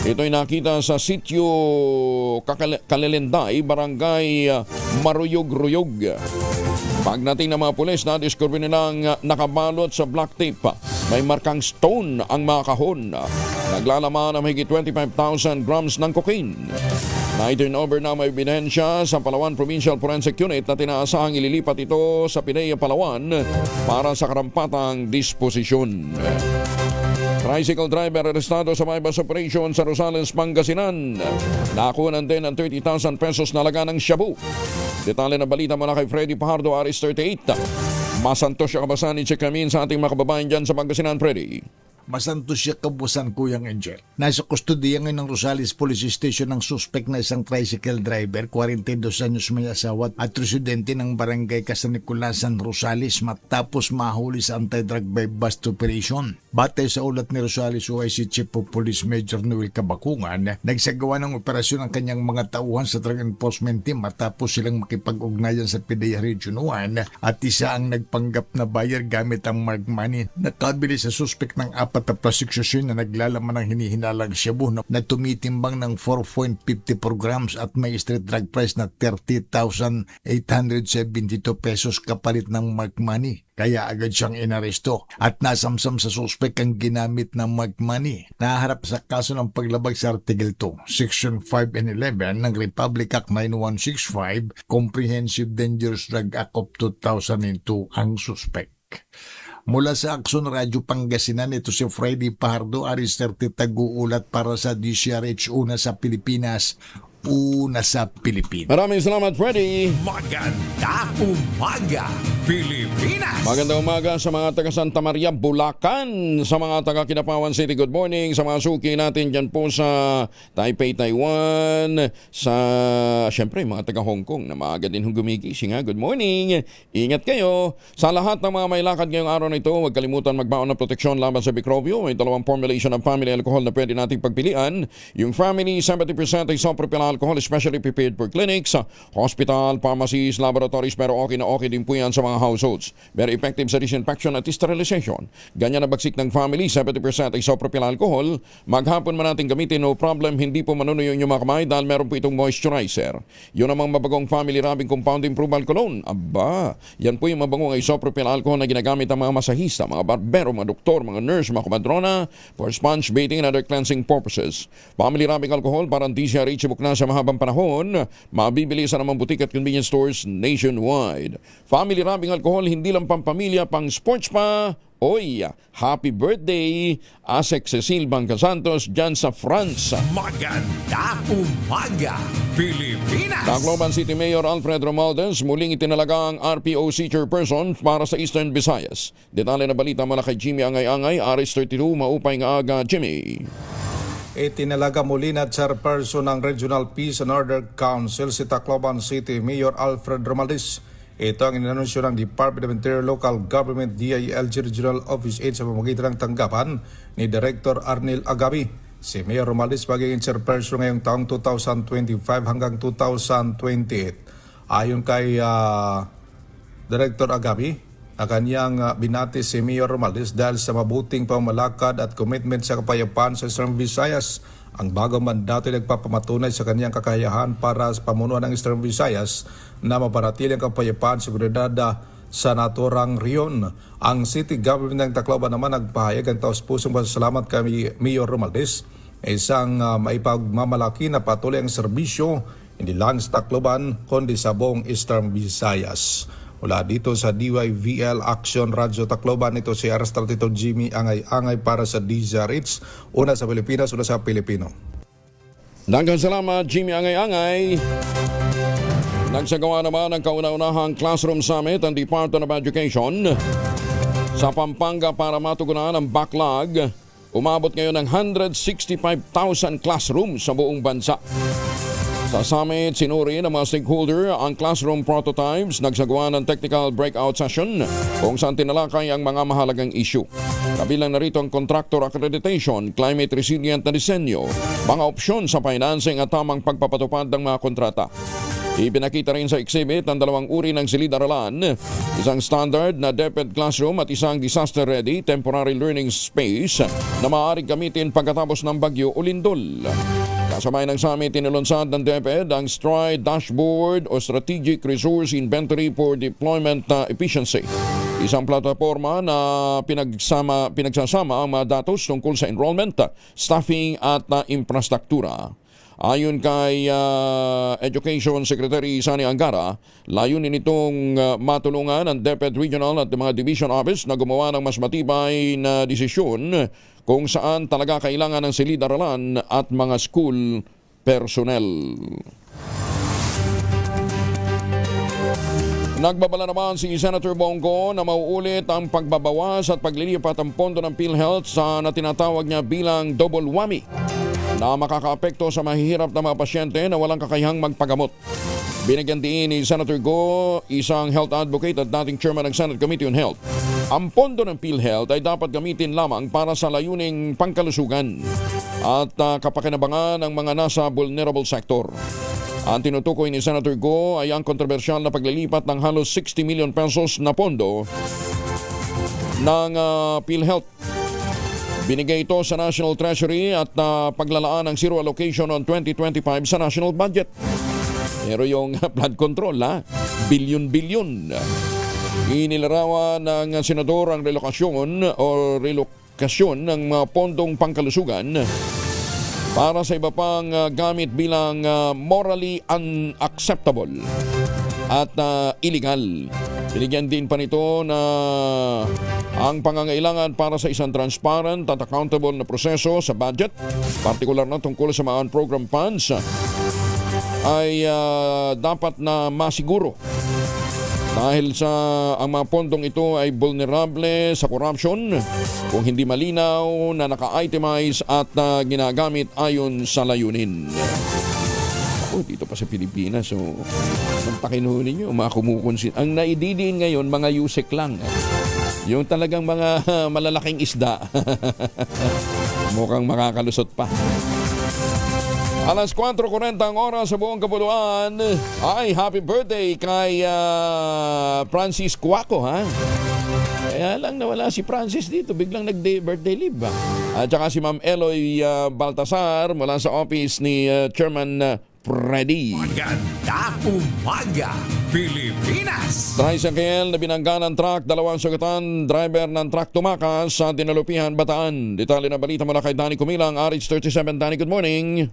Ito'y nakita sa sitio Kalilenday, Barangay Maruyog-Ruyog. Pagdating ng mga pulis, na-discover nilang nakabalot sa black tape. May markang stone ang mga kahon. Naglalaman ng higit 25,000 grams ng cocaine. Na-turnover na may ebidensya sa Palawan Provincial Forensic Unit na tinaasahang ililipat ito sa PIDEA Palawan para sa karampatang disposisyon. Tricycle driver arestado sa bypass operation sa Rosales, Pangasinan. Nakuha din ng 30,000 pesos na laga ng shabu. Detalye ng balita mula kay Freddy Pajardo, Aris 38. Masantos siya kabasan ni Chekamin sa ating mga kababayan dyan sa Pangasinan, Freddy. Masantos siya kabusan, Kuyang Angel. Nasa kustodiya ngayon ng Rosales Police Station ng suspect na isang tricycle driver, 42 anyos may asawa at residente ng barangay Casaniculasan, Rosales matapos mahuli sa anti-drug by bust operation. Batay sa ulat ni Rosales OIC Chief of Police Major Noel Kabakungan, nagsagawa ng operasyon ang kanyang mga tauhan sa drug enforcement team matapos silang makipag-ugnayan sa PIDEA Region 1 at isa ang nagpanggap na buyer gamit ang marked money. Nakabili sa suspect ng 4 na prosecution na naglalaman ng hinihinalang shabu na tumitimbang ng 4.54 grams at may street drug price na 30,872 pesos kapalit ng marked money. Kaya agad siyang inaresto at nasamsam sa suspect ang ginamit ng marked money. Naharap sa kaso ng paglabag sa Article 2, Section 5 and 11 ng Republic Act 9165, Comprehensive Dangerous Drug Act of 2002 ang suspect. Mula sa Action Radio Pangasinan, ito si Freddy Pajardo, Aris 30 Taguulat para sa DCRH Una sa Pilipinas, una sa Pilipinas. Maraming salamat, Freddy. Maganda umaga, Pilipinas! Magandang umaga sa mga taga Santa Maria, Bulacan, sa mga taga Kinapawan City. Good morning sa mga suki natin dyan po sa Taipei, Taiwan, sa syempre mga taga Hong Kong na maaga din gumigising. Good morning. Ingat kayo. Sa lahat ng mga may lakad ngayong araw na ito, huwag kalimutan magbaon ng proteksyon laban sa mikrobyo. May dalawang formulation ng family alcohol na pwede nating pagpilian. Yung family 70% isopropyl alcohol, especially prepared for clinics, hospital, pharmacies, laboratories, pero okay na okay din po yan sa mga households. Very effective sa disinfection at sterilization. Ganyan na bagsik ng family, 70% isopropyl alcohol. Maghapon man natin gamitin, no problem, hindi po manunuyo yung mga kamay dahil meron po itong moisturizer. Yun namang mabagong family rubbing compound improvement cologne. Aba, yan po yung mabagong isopropyl alcohol na ginagamit ng mga masahista, mga barbero, mga doktor, mga nurse, mga kumadrona for sponge bathing and other cleansing purposes. Family rubbing alcohol parang DCRH ibuk na sa mahabang panahon, mabibili sa namang butik at convenience stores nationwide. Family rubbing alcohol, hindi lang pampamilya, pang sports pa. Oy, happy birthday, Asek Cecil Bangcasantos dyan sa France. Maganda umaga, Pilipinas! Tacloban City Mayor Alfred Romualdez muling itinalaga ang RPOC chairperson para sa Eastern Visayas. Detalye na balita mula kay Jimmy Angay-Angay, Aris 32, maupay nga aga, Jimmy. Itinalaga muli na chairperson ng Regional Peace and Order Council si Tacloban City Mayor Alfred Romualdez. Ito ang inanunsyo ng Department of Interior Local Government DILG Regional Office 8 sa pamamagitan ng tanggapan ni Director Arnel Agabi. Si Mayor Romualdez magiging chairperson ngayong taong 2025 hanggang 2028. Ayon kay Director Agabi, na kanyang binati si Mayor Romualdez dahil sa mabuting pamamalakad at commitment sa kapayapaan sa Eastern Visayas. Ang bagong mandato ay nagpapamatunay sa kanyang kakayahan para sa pamunuan ng Eastern Visayas na mapanatili ang kapayapaan sa seguridad sa naturang riyon. Ang City Government ng Tacloban naman nagpahayag ang taos-pusong pasasalamat kay Mayor Romualdez, isang maipagmamalaki na patuloy ang serbisyo hindi lang sa Tacloban kundi sa buong Eastern Visayas. Mula dito sa DYVL Action Radio Tacloban, ito si Arastratito Jimmy Angay-Angay para sa DZRH, una sa Pilipinas, una sa Pilipino. Daghang salamat, Jimmy Angay-Angay. Nagsagawa naman ng kauna-unahang classroom summit ang Department of Education sa Pampanga para matugunan ang backlog. Umabot ngayon ng 165,000 classrooms sa buong bansa. Sa summit, sinuri ng mga stakeholder ang classroom prototypes, nagsagawa ng technical breakout session kung saan tinalakay ang mga mahalagang issue. Kabilang narito ang contractor accreditation, climate resilient na disenyo, mga opsyon sa financing at tamang pagpapatupad ng mga kontrata. Ipinakita rin sa exhibit ang dalawang uri ng silid-aralan, isang standard na DepEd classroom at isang disaster-ready temporary learning space na maaaring gamitin pagkatapos ng bagyo o lindol. Kasabay ng summit, inilunsad ng DepEd ang STRIDE Dashboard o Strategic Resource Inventory for Deployment Efficiency. Isang plataforma na pinagsasama ang mga datos tungkol sa enrollment, staffing at infrastruktura. Ayon kay Education Secretary Sani Angara, layunin itong matulungan ang DepEd Regional at mga Division Office na gumawa ng mas matibay na desisyon kung saan talaga kailangan ng silid-aralan at mga school personnel. Nagbabala naman si Senator Bongo na mauulit ang pagbabawas at paglilipat ang pondo ng PhilHealth sa na tinatawag niya bilang double whammy na makakaapekto sa mahihirap na mga pasyente na walang kakayahang magpagamot. Binigyan din ni Senator Go, isang health advocate at dating chairman ng Senate Committee on Health. Ang pondo ng PhilHealth ay dapat gamitin lamang para sa layuning pangkalusugan at kapakinabangan ng mga nasa vulnerable sector. Ang tinutukoy ni Senator Go ay ang kontrobersyal na paglilipat ng halos 60 million pesos na pondo ng PhilHealth. Binigay ito sa National Treasury at paglalaan ng zero allocation on 2025 sa national budget. Pero yung flood control, bilyon-bilyon. Inilarawan ng senador ang relokasyon ng mga pondong pangkalusugan para sa iba pang gamit bilang morally unacceptable at illegal. Binigyan din pa nito na ang pangangailangan para sa isang transparent at accountable na proseso sa budget, partikular na tungkol sa mga program funds, ay dapat na masiguro. Dahil sa ang mga pondong ito ay vulnerable sa corruption kung hindi malinaw na naka-itemize at ginagamit ayon sa layunin. Dito pa sa Pilipinas, so ang pakinuhin nyo, mga kumukonsin. Ang naididiin ngayon, mga yusek lang. Yung talagang mga malalaking isda. Mukhang makakalusot pa. Alas 4:40 ang oras sa buong kapuluan. Ay, happy birthday kay Francis Cuaco, ha? Kaya lang nawala si Francis dito, biglang nag-birthday leave. At saka si Ma'am Eloy Baltasar mula sa office ni Chairman Freddy. Maganda umaga, Pilipinas! Tricycle na binangga ng truck, 2 sugatan, driver ng truck tumakas sa Dinalupihan, Bataan. Detalye na balita mula kay Danny Kumilang, RH37. Danny, good morning.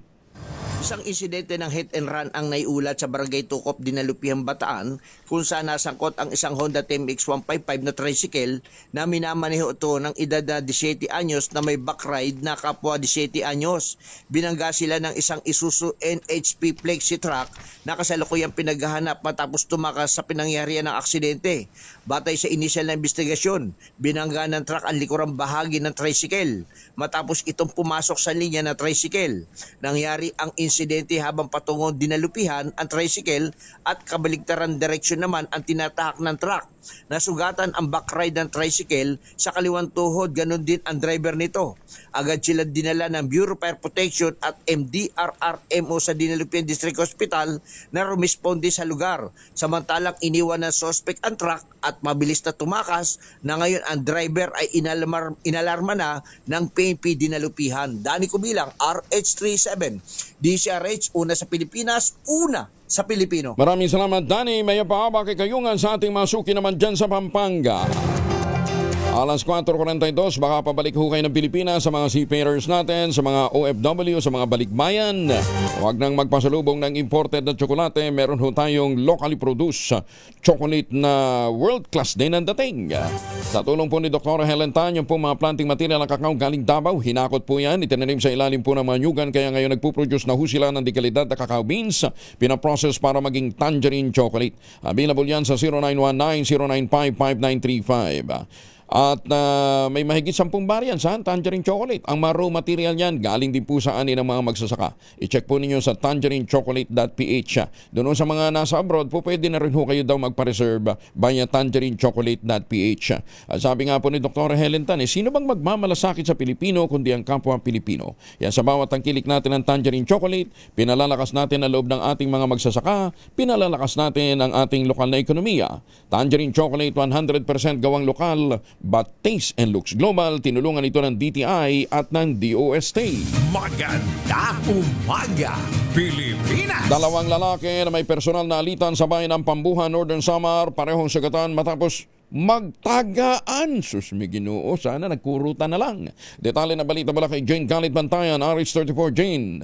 Isang insidente ng hit and run ang naiulat sa Barangay Tukop, Dinalupihan, Bataan, kung saan nasangkot ang isang Honda TMX 155 na tricycle na minamaneho ito ng edad na 17 anyos na may backride na kapwa 17 anyos. Binangga sila ng isang Isuzu NHP Flexi truck na kasalukuyang pinaghahanap matapos tumakas sa pinangyarihan ng aksidente. Batay sa inisyal na investigasyon, binangga ng truck ang likurang bahagi ng tricycle matapos itong pumasok sa linya ng tricycle. Nangyari ang insidente habang patungong Dinalupihan ang tricycle at kabaligtaran direksyon naman ang tinatahak ng truck. Nasugatan ang backride ng tricycle sa kaliwang tuhod, ganun din ang driver nito. Agad sila dinala ng Bureau of Fire Protection at MDRRMO sa Dinalupihan District Hospital na rumisponde sa lugar. Samantalang iniwan ng suspect ang truck at mabilis na tumakas na ngayon ang driver ay inalarma na ng PNP Dinalupihan. Danny Kubilang, RH37, DCRH, una sa Pilipinas, una sa Pilipino. Maraming salamat, Danny. May pahabak kay kayungan sa ating masuki naman dyan sa Pampanga. Alas 4:42, baka pabalik ho kayo ng Pilipinas sa mga seafarers natin, sa mga OFW, sa mga balikbayan. Huwag nang magpasalubong ng imported na tsokolate. Meron ho tayong locally produced chocolate na world class din ang dating. Sa tulong po ni Dr. Helen Tan, yung po mga planting material ng kakao galing Davao, hinakot po yan, itinanim sa ilalim po ng mga nyugan, kaya ngayon nagpuproduce na ho sila ng dekalidad na cacao beans, pinaprocess para maging tangerine chocolate. Available yan sa 0919-095-5935. At may mahigit 10 variants sa tangerine chocolate. Ang mga raw material niyan galing din po sa ani ng mga magsasaka. I-check po ninyo sa tangerinechocolate.ph. Doon sa mga nasa abroad po, pwede na rin ho kayo daw magpa-reserve via tangerinechocolate.ph. At sabi nga po ni Dr. Helen Tan, sino bang magmamalasakit sa Pilipino kundi ang kapwa Pilipino? Yan, sa bawat tangkilik natin ng tangerine chocolate, pinalalakas natin ang loob ng ating mga magsasaka, pinalalakas natin ang ating lokal na ekonomiya. Tangerine chocolate, 100% gawang lokal, but taste and looks global. Tinulungan ito ng DTI at ng DOST. Maganda umaga, Pilipinas! 2 lalaki na may personal na alitan sa bayan ng Pambuhan, Northern Samar, parehong sagatan matapos magtagaan. Sus, may Ginoo, sana nagkurutan na lang. Detalye na balita mula kay Jane Galit Bantayan, RH34. Jane.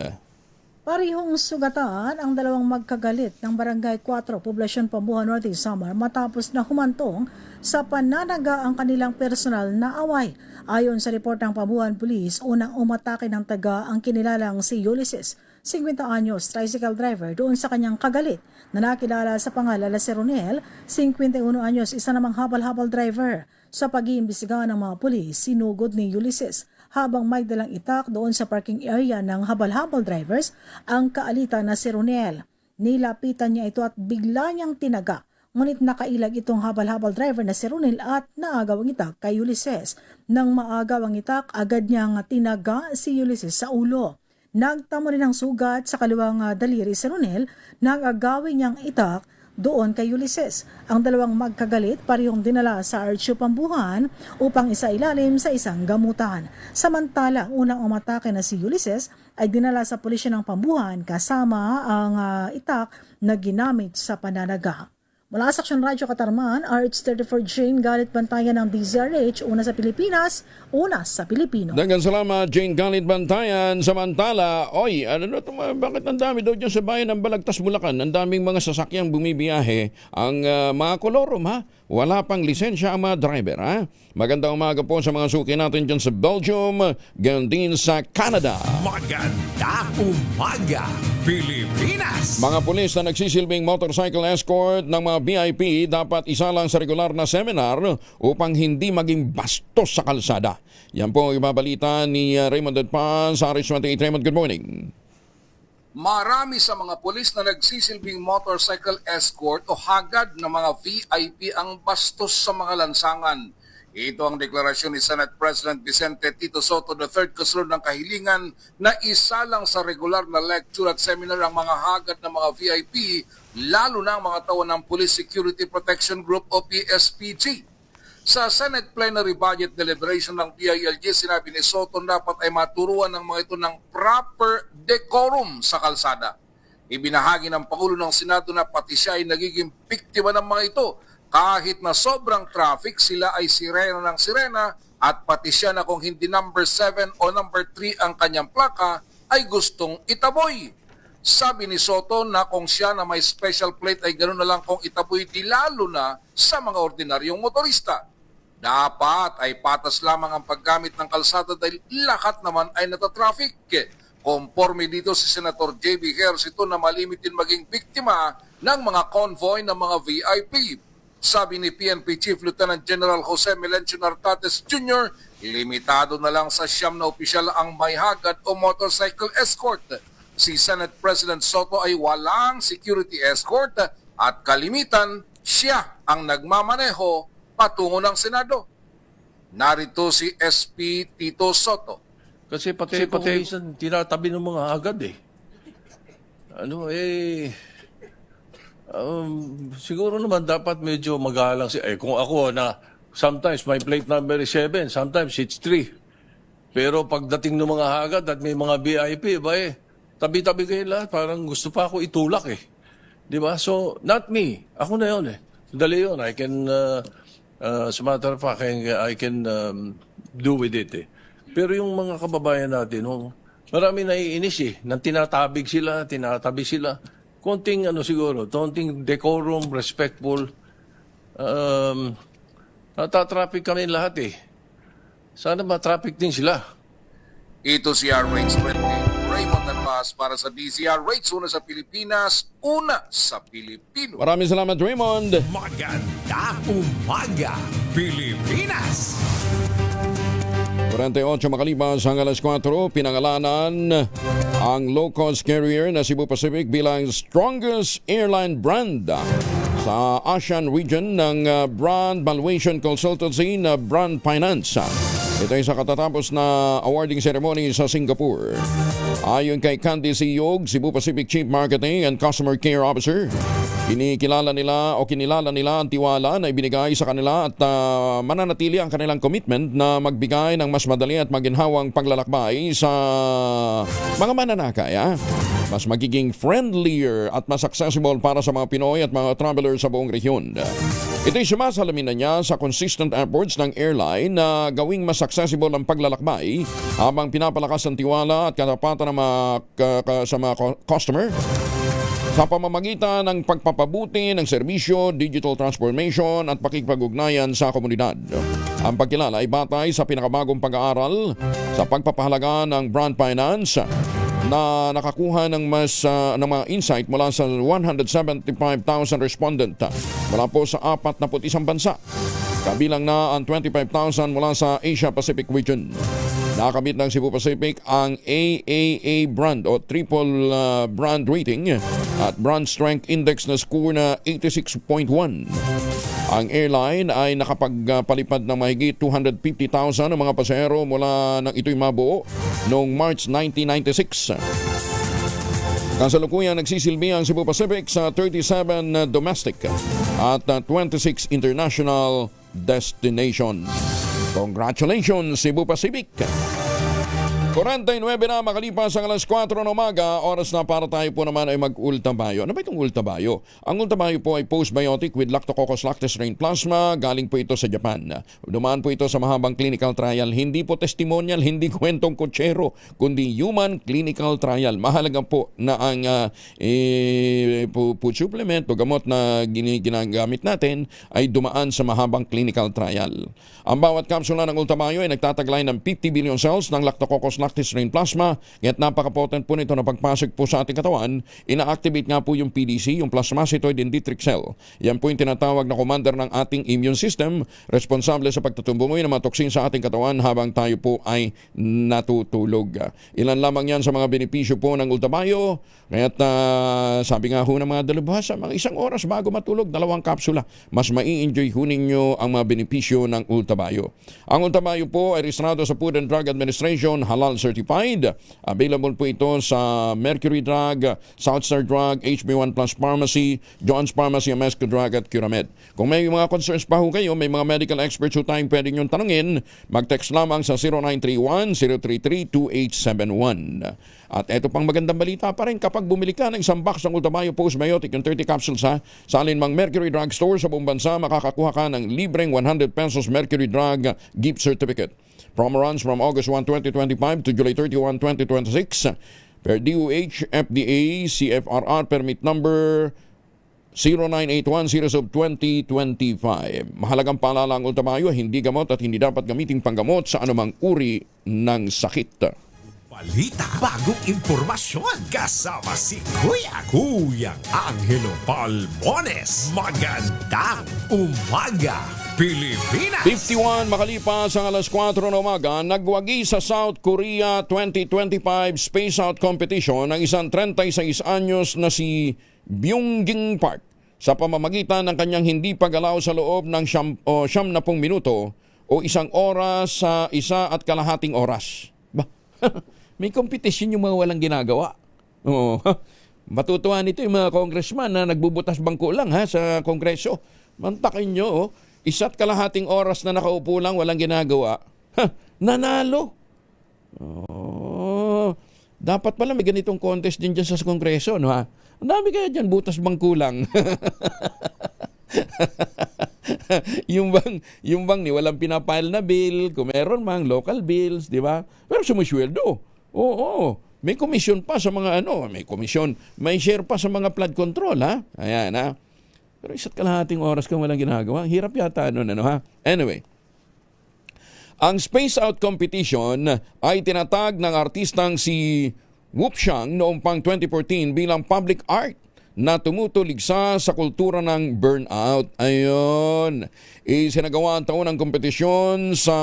Parehong sugatan ang 2 magkagalit ng Barangay 4, Poblasyon Pambuhan, Northern Samar matapos na humantong sa pananaga ang kanilang personal na away. Ayon sa report ng Pambuhan Police, unang umatake ng taga ang kinilalang si Ulysses, 50 anyos, tricycle driver doon sa kanyang kagalit na nakilala sa pangalan na si Ronel, 51 anyos, isa namang habal-habal driver. Sa pag-iimbestiga ng mga pulis, sinugod ni Ulysses habang may dalang itak doon sa parking area ng habal-habal drivers ang kaalitan na si Ronel. Nilapitan niya ito at bigla niyang tinaga. Ngunit nakailag itong habal-habal driver na si Ronel at naagaw ang itak kay Ulysses. Nang maagaw ang itak, agad niyang tinaga si Ulysses sa ulo. Nagtamo rin ang sugat sa kaliwang daliri si Ronel, nag-agawin niyang itak doon kay Ulysses. Ang 2 magkagalit parehong dinala sa RHU Pambuhan upang isailalim sa isang gamutan. Samantala, unang umatake na si Ulysses ay dinala sa pulisya ng Pambuhan kasama ang itak na ginamit sa pananaga. Mula sa Aksyon Radyo Katarman, RH34 Jane Galit Bantayan ng DZRH, una sa Pilipinas, una sa Pilipino. Daghang salamat, Jane Galit Bantayan. Samantala, bakit ang dami daw dyan sa bayan ng Balagtas, Bulacan? Ang daming mga sasakyang bumibiyahe. Ang mga kolorom, ha? wala pang lisensya ang mga driver. Ha? Magandang umaga po sa mga suki natin dyan sa Belgium, gayon din sa Canada. Maganda umaga, Pilipinas! Mga pulis na nagsisilbing motorcycle escort ng mga VIP dapat isa lang sa regular na seminar upang hindi maging bastos sa kalsada. Yan po ang ibabalita ni Raymond Edpan sa RH28. Raymond, good morning. Marami sa mga pulis na nagsisilbing motorcycle escort o hagad na mga VIP ang bastos sa mga lansangan. Ito ang deklarasyon ni Senate President Vicente Tito Soto III kasunod ng kahilingan na isa lang sa regular na lecture at seminar ang mga hagad ng mga VIP, lalo na ang mga tao ng Police Security Protection Group o PSPG. Sa Senate Plenary Budget Deliberation ng DILG, sinabi ni Soto dapat ay maturuan ng mga ito ng proper decorum sa kalsada. Ibinahagi ng Pangulo ng Senado na pati siya ay nagiging biktima ng mga ito. Kahit na sobrang traffic, sila ay sirena ng sirena at pati siya na kung hindi number 7 o number 3 ang kanyang plaka ay gustong itaboy. Sabi ni Soto na kung siya na may special plate ay ganoon na lang kung itaboy, di lalo na sa mga ordinaryong motorista. Dapat ay patas lamang ang paggamit ng kalsada dahil lahat naman ay natatraffic. Konforme dito si Senator J.B. Ejercito na malimit din maging biktima ng mga convoy ng mga VIP. Sabi ni PNP Chief Lieutenant General Jose Melencio Nartates Jr., limitado na lang sa 9 na opisyal ang may hagad o motorcycle escort. Si Senate President Soto ay walang security escort at kalimitan siya ang nagmamaneho patungo ng Senado. Narito si SP Tito Soto. Kasi pati minsan tinatabi ng mga agad eh. Siguro naman dapat medyo magalang kung ako na sometimes my plate number is 7, sometimes it's 3. Pero pagdating ng mga hagad at may mga VIP, tabi-tabi kayo lahat, parang gusto pa ako itulak eh. Di ba? So, not me. Ako na yun eh. Dali yun. I can, as a matter of fact, I can do with it eh. Pero yung mga kababayan natin, marami naiinis eh. Nang tinatabi sila. Konting siguro, konting decorum, respectful. Natatraffic kami lahat eh. Sana matraffic din sila. Ito si RH20. Raymond Almas para sa DZRH, una sa Pilipinas, una sa Pilipino. Maraming salamat, Raymond. Maganda umaga, Pilipinas! 48 makalipas ang alas 4, pinangalanan ang low-cost carrier na Cebu Pacific bilang strongest airline brand sa ASEAN region ng brand valuation consultancy na Brand Finance. Ito ay sa katatapos na awarding ceremony sa Singapore. Ayon kay Candy Siyog, Cebu Pacific Chief Marketing and Customer Care Officer, kinilala nila ang tiwala na ibinigay sa kanila at mananatili ang kanilang commitment na magbigay ng mas madali at maginhawang paglalakbay sa mga mananakay. Mas magiging friendlier at mas accessible para sa mga Pinoy at mga travelers sa buong rehiyon. Ito'y sumasalamin na niya sa consistent efforts ng airline na gawing mas accessible ang paglalakbay habang pinapalakas ang tiwala at katapatan sa mga customer sa pamamagitan ng pagpapabuti ng serbisyo, digital transformation at pakikipag-ugnayan sa komunidad. Ang pagkilala ay batay sa pinakabagong pag-aaral sa pagpapahalaga ng brand finance na nakakuha ng mga insight mula sa 175,000 respondent mula po sa 41 bansa. Kabilang na ang 25,000 mula sa Asia Pacific region. Nakamit ng Cebu Pacific ang AAA brand o triple brand rating at brand strength index na score na 86.1. Ang airline ay nakapagpalipad ng mahigit 250,000 ng mga pasahero mula nang ito'y mabuo noong March 1996. Kasalukuyan nagsisilbi ang Cebu Pacific sa 37 domestic at 26 international destinations. Congratulations, Cebu Pacific! 49 na makalipas ang alas 4 ng umaga, oras na para tayo po naman ay mag-ultabayo. Ano ba itong ultabayo? Ang ultabayo po ay postbiotic with Lactococcus lactis strain plasma. Galing po ito sa Japan. Dumaan po ito sa mahabang clinical trial. Hindi po testimonial, hindi kwentong kutsero, kundi human clinical trial. Mahalaga po na ang food supplement o gamot na ginagamit natin ay dumaan sa mahabang clinical trial. Ang bawat kapsula ng ultabayo ay nagtataglay ng 50 billion cells ng Lactococcus lactis strain plasma, kaya't napaka-potent po nito na pagpasok po sa ating katawan. Ina-activate nga po yung PDC, yung plasmacytoid dendritic cell. Yan po yung tinatawag na commander ng ating immune system, responsable sa pagtutumbumoy ng mga toksin sa ating katawan habang tayo po ay natutulog. Ilan lamang yan sa mga benepisyo po ng ultabayo, kaya't sabi nga ho ng mga dalubhasa, mga 1 oras bago matulog, 2 kapsula. Mas mai-enjoy ho ninyo ang mga benepisyo ng ultabayo. Ang ultabayo po ay rehistrado sa Food and Drug Administration, halal certified. Available po ito sa Mercury Drug, Southstar Drug, HB1 Plus Pharmacy, John's Pharmacy, Amesco Drug at Curamed. Kung may mga concerns pa ho kayo, may mga medical experts who tayong pwede nyo tanungin, mag-text lamang sa 0931-033-2871. At eto pang magandang balita pa rin, kapag bumili ka ng isang box ng Ultabayo Postbiotic, yung 30 capsules sa alinmang Mercury Drug Store sa buong bansa, makakakuha ka ng libreng 100 pesos Mercury Drug gift certificate. Promo runs from August 1, 2025 to July 31, 2026 per DOH, FDA, CFRR permit number 0981-0/2025. Mahalagang paalala ang Ultabayo, hindi gamot at hindi dapat gamiting panggamot sa anumang uri ng sakit. Balita, bagong impormasyon, kasama si Kuyang Angelo Palmones. Magandang umaga, Pilipinas! 51 makalipas ang alas 4 ng umaga, nagwagi sa South Korea 2025 Space Out Competition ang isang 36 anyos na si Byung-Ging Park sa pamamagitan ng kanyang hindi paggalaw sa loob ng 70 minuto o 1 oras sa 1.5 oras. Ba? May competition yung mga walang ginagawa. Oo. Matutuwa nito yung mga congressman na nagbubutas bangko lang sa kongreso. Mantakin nyo, 1.5 oras na nakaupo lang, walang ginagawa. Nanalo. Oh, dapat pala may ganitong contest din dyan sa kongreso, no ha? Ang dami kaya dyan, butas bangko lang. yung bang ni walang pinapile na bill, kung meron mang local bills, di ba? Pero sumusweldo. Oo, may commission pa sa mga may share pa sa mga flood control, ha? Ayan, ha? Pero 1.5 oras kang walang ginagawa, hirap yata ha? Anyway, ang Space Out Competition ay tinatag ng artistang si Whoop Xiang noong pang 2014 bilang public art na tumutuligsa sa kultura ng burnout. Ayun. Isinagawa ang taon ng kompetisyon sa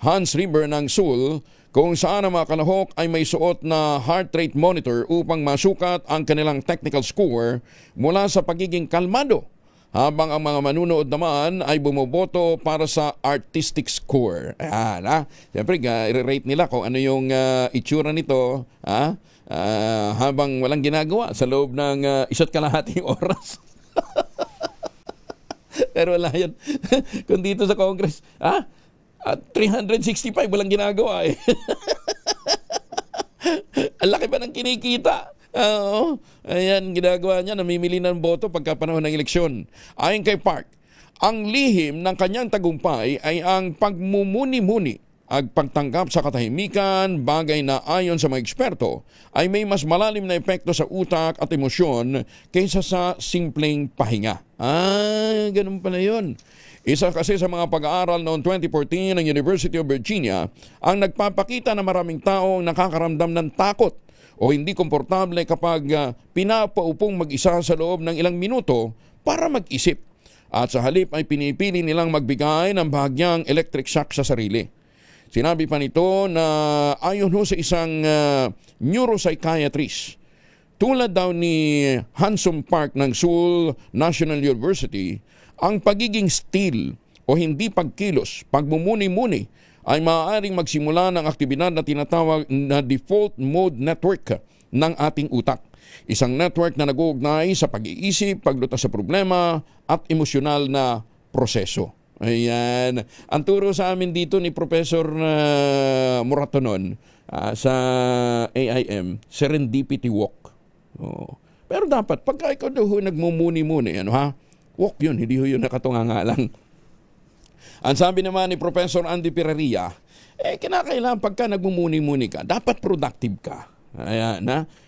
Hans River ng Seoul, kung saan ang mga kalahok ay may suot na heart rate monitor upang masukat ang kanilang technical score mula sa pagiging kalmado, habang ang mga manunood naman ay bumoboto para sa artistic score. Ayan, ha? Siyempre, i-rate nila kung ano yung itsura nito, habang walang ginagawa sa loob ng 1.5 oras. Pero wala yan. Kung dito sa Congress, 365 walang ginagawa eh. Ang laki pa ng kinikita. Ayan, ginagawa niya, namimili ng boto pagka panahon ng eleksyon. Ayon kay Park, ang lihim ng kanyang tagumpay ay ang pagmumuni-muni at pagtanggap sa katahimikan, bagay na ayon sa mga eksperto ay may mas malalim na epekto sa utak at emosyon kaysa sa simpleng pahinga. Ganun pala yun. Isa kasi sa mga pag-aaral noong 2014 ng University of Virginia ang nagpapakita na maraming taong nakakaramdam ng takot o hindi komportable kapag pinapaupong mag-isa sa loob ng ilang minuto para mag-isip. At sa halip ay pinipili nilang magbigay ng bahagyang electric shock sa sarili. Sinabi pa nito na ayon ho sa isang neuropsychiatrist, tulad daw ni Handsome Park ng Seoul National University, ang pagiging still o hindi pagkilos, pagmumuni-muni ay maaaring magsimula ng aktibidad na tinatawag na default mode network ng ating utak. Isang network na nag-uugnay sa pag-iisip, paglutas sa problema at emosyonal na proseso. Ayan. Ang turo sa amin dito ni Professor Moratonon, sa AIM, Serendipity Walk. Pero dapat, pagka ikaw daw nagmumuni-muni, walk yun, hindi yun nakatungangalang. Ang sabi naman ni Professor Andy Piraria, kinakailangan pagka nagmumuni-muni ka, dapat productive ka. Ayan,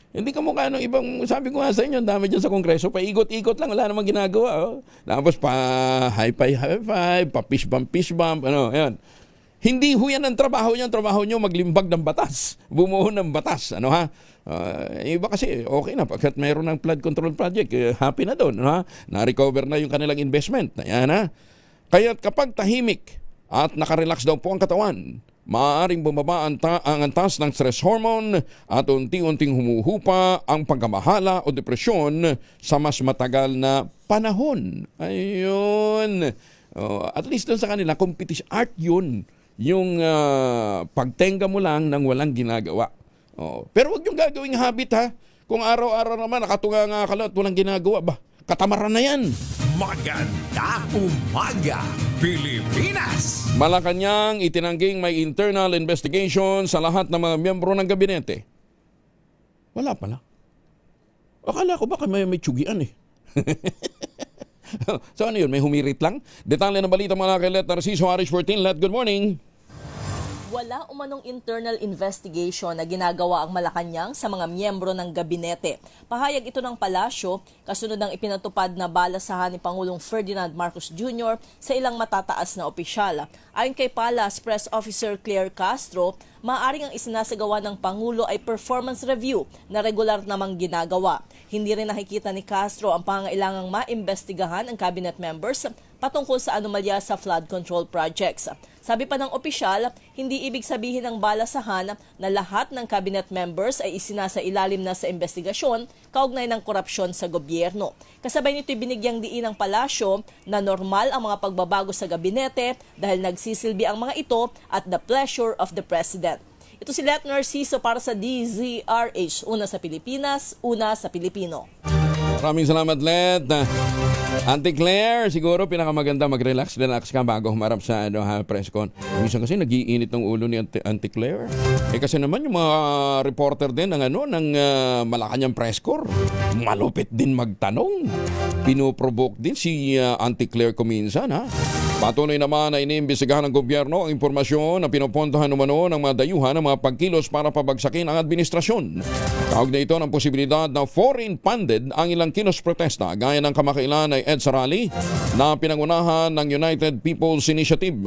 Hindi ka mukha ng ibang, sabi ko nga sa inyo, dami dyan sa Kongreso, paikot-ikot lang, wala namang ginagawa. Tapos pa high-five, pa fish bump, ayan. Hindi ho yan ang trabaho niyo. Ang trabaho niyo maglimbag ng batas. Bumuo ng batas. Iba kasi okay na. Pagkat mayroon ng flood control project, happy na doon. Na-recover na yung kanilang investment. Ayan, Kaya kapag tahimik at nakarelax daw po ang katawan, maaaring bumaba ang antas ng stress hormone at unti-unting humuhupa ang pagkamahala o depresyon sa mas matagal na panahon. Ayun. At least doon sa kanila, competition. Art yun. Yung pagtenga mo lang nang walang ginagawa. Pero wag yung gagawing habit Kung araw-araw naman nakatunga nga ka at walang ginagawa, katamaran na yan. Magandang umaga, Pilipinas! Malacanang itinangging may internal investigation sa lahat ng mga miyembro ng gabinete. Wala pala. Akala ko baka may tsugian So ano yun, may humirit lang? Detalye ng balita mga kay Let Narciso, Irish 14. Let, good morning. Wala umanong internal investigation na ginagawa ang Malacanang sa mga miyembro ng gabinete. Pahayag ito ng palasyo kasunod ng ipinatupad na balasahan ni Pangulong Ferdinand Marcos Jr. sa ilang matataas na opisyal. Ayon kay Palas Press Officer Claire Castro, maaaring ang isinasagawa ng Pangulo ay performance review na regular namang ginagawa. Hindi rin nakikita ni Castro ang pangailangang maimbestigahan ang cabinet members patungkol sa anomalya sa flood control projects. Sabi pa ng opisyal, hindi ibig sabihin ng balasahan na lahat ng cabinet members ay isinasailalim na sa investigasyon kaugnay ng korupsyon sa gobyerno. Kasabay nito binigyang diin ng palasyo na normal ang mga pagbabago sa gabinete dahil nagsisilbi ang mga ito at the pleasure of the President. Ito si Let Narciso para sa DZRH. Una sa Pilipinas, una sa Pilipino. Maraming salamat, Let. Auntie Claire, siguro pinakamaganda mag-relax ka bago humarap sa press con. Minsan kasi nagiinit ng ulo ni Auntie Claire. Kasi naman yung mga reporter din ng Malacanang press corps, malupit din magtanong. Pinoprovoke din si Auntie Claire kuminsan. Patuloy naman na iniimbestigahan ng gobyerno ang impormasyon na pinupuntahan umano ng mga dayuhan ng mga pagkilos para pabagsakin ang administrasyon. Tawag na ito ng posibilidad na foreign-funded ang ilang kilos protesta gaya ng kamakailan ay EDSA Rally na pinangunahan ng United People's Initiative.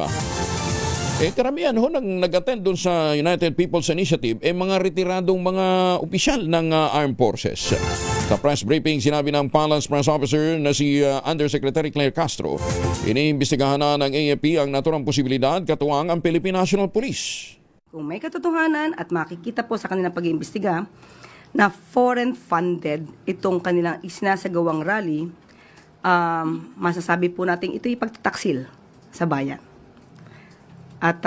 Karamihan nag-attend doon sa United People's Initiative mga retiradong mga opisyal ng Armed Forces. Sa press briefing, sinabi ng Palace Press Officer na si Undersecretary Claire Castro, iniimbestigahan na ng AFP ang naturang posibilidad katuwang ang Philippine National Police. Kung may katotohanan at makikita po sa kanilang pag-iimbestiga na foreign-funded itong kanilang isinasagawang rally, masasabi po natin ito'y pagtataksil sa bayan. At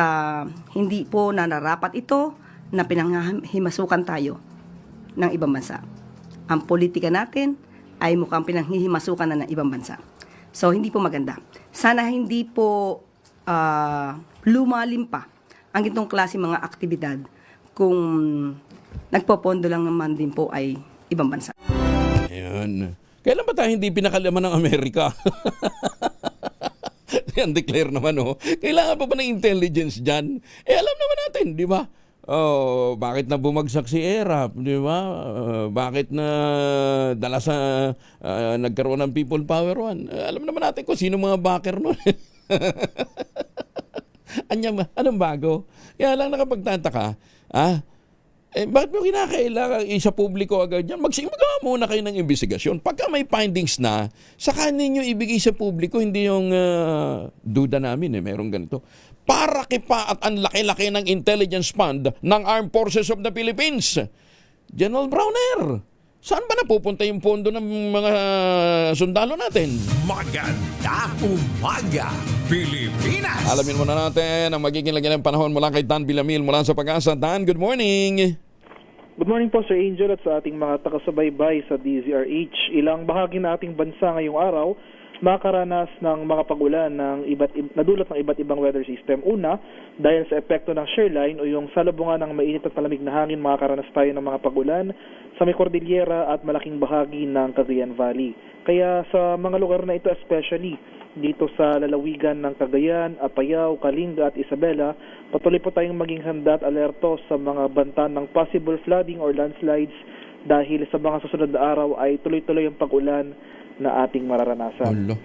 hindi po nararapat ito na pinanghimasukan tayo ng ibang bansa. Ang politika natin ay mukhang pinanghihimasukan na ng ibang bansa. So, hindi po maganda. Sana hindi po lumalim pa ang itong klase mga aktibidad kung nagpopondo lang naman din po ay ibang bansa. Ayan. Kailan ba tayo hindi pinakalaman ng Amerika? Yan, declare naman, Kailangan pa ba ng intelligence dyan? Alam naman natin, di ba? Bakit na bumagsak si ERAP, di ba? Bakit na dala sa nagkaroon ng People Power One? Alam naman natin kung sino mga backer nun. Anong bago? Kaya lang nakapagtataka, bakit mo kinakailangan isa publiko agad yan? Magsimagawa muna kayo ng investigasyon. Pagka may findings na, saka ninyo ibigay sa publiko, hindi yung duda namin, merong ganito. Para kipa at ang laki-laki ng intelligence fund ng Armed Forces of the Philippines. General Browner, saan ba napupunta yung pondo ng mga sundalo natin? Magandang umaga, Pilipinas! Alamin muna natin ang magiging lagyan ng panahon mula kay Dan Villamil mula sa Pag-asa. Dan, good morning! Good morning po Sir Angel at sa ating mga takasubaybay sa DZRH. Ilang bahagi na ating bansa ngayong araw makaranas ng mga pagulan nadulot ng iba't ibang weather system. Una, dahil sa epekto ng shear line o yung salubungan ng mainit at malamig na hangin, makakaranas tayo ng mga pagulan sa may Cordillera at malaking bahagi ng Cagayan Valley. Kaya sa mga lugar na ito, especially dito sa lalawigan ng Cagayan, Apayao, Kalinga at Isabela, patuloy po tayong maging handa at alerto sa mga banta ng possible flooding or landslides dahil sa mga susunod na araw ay tuloy-tuloy ang pag-ulan na ating mararanasan.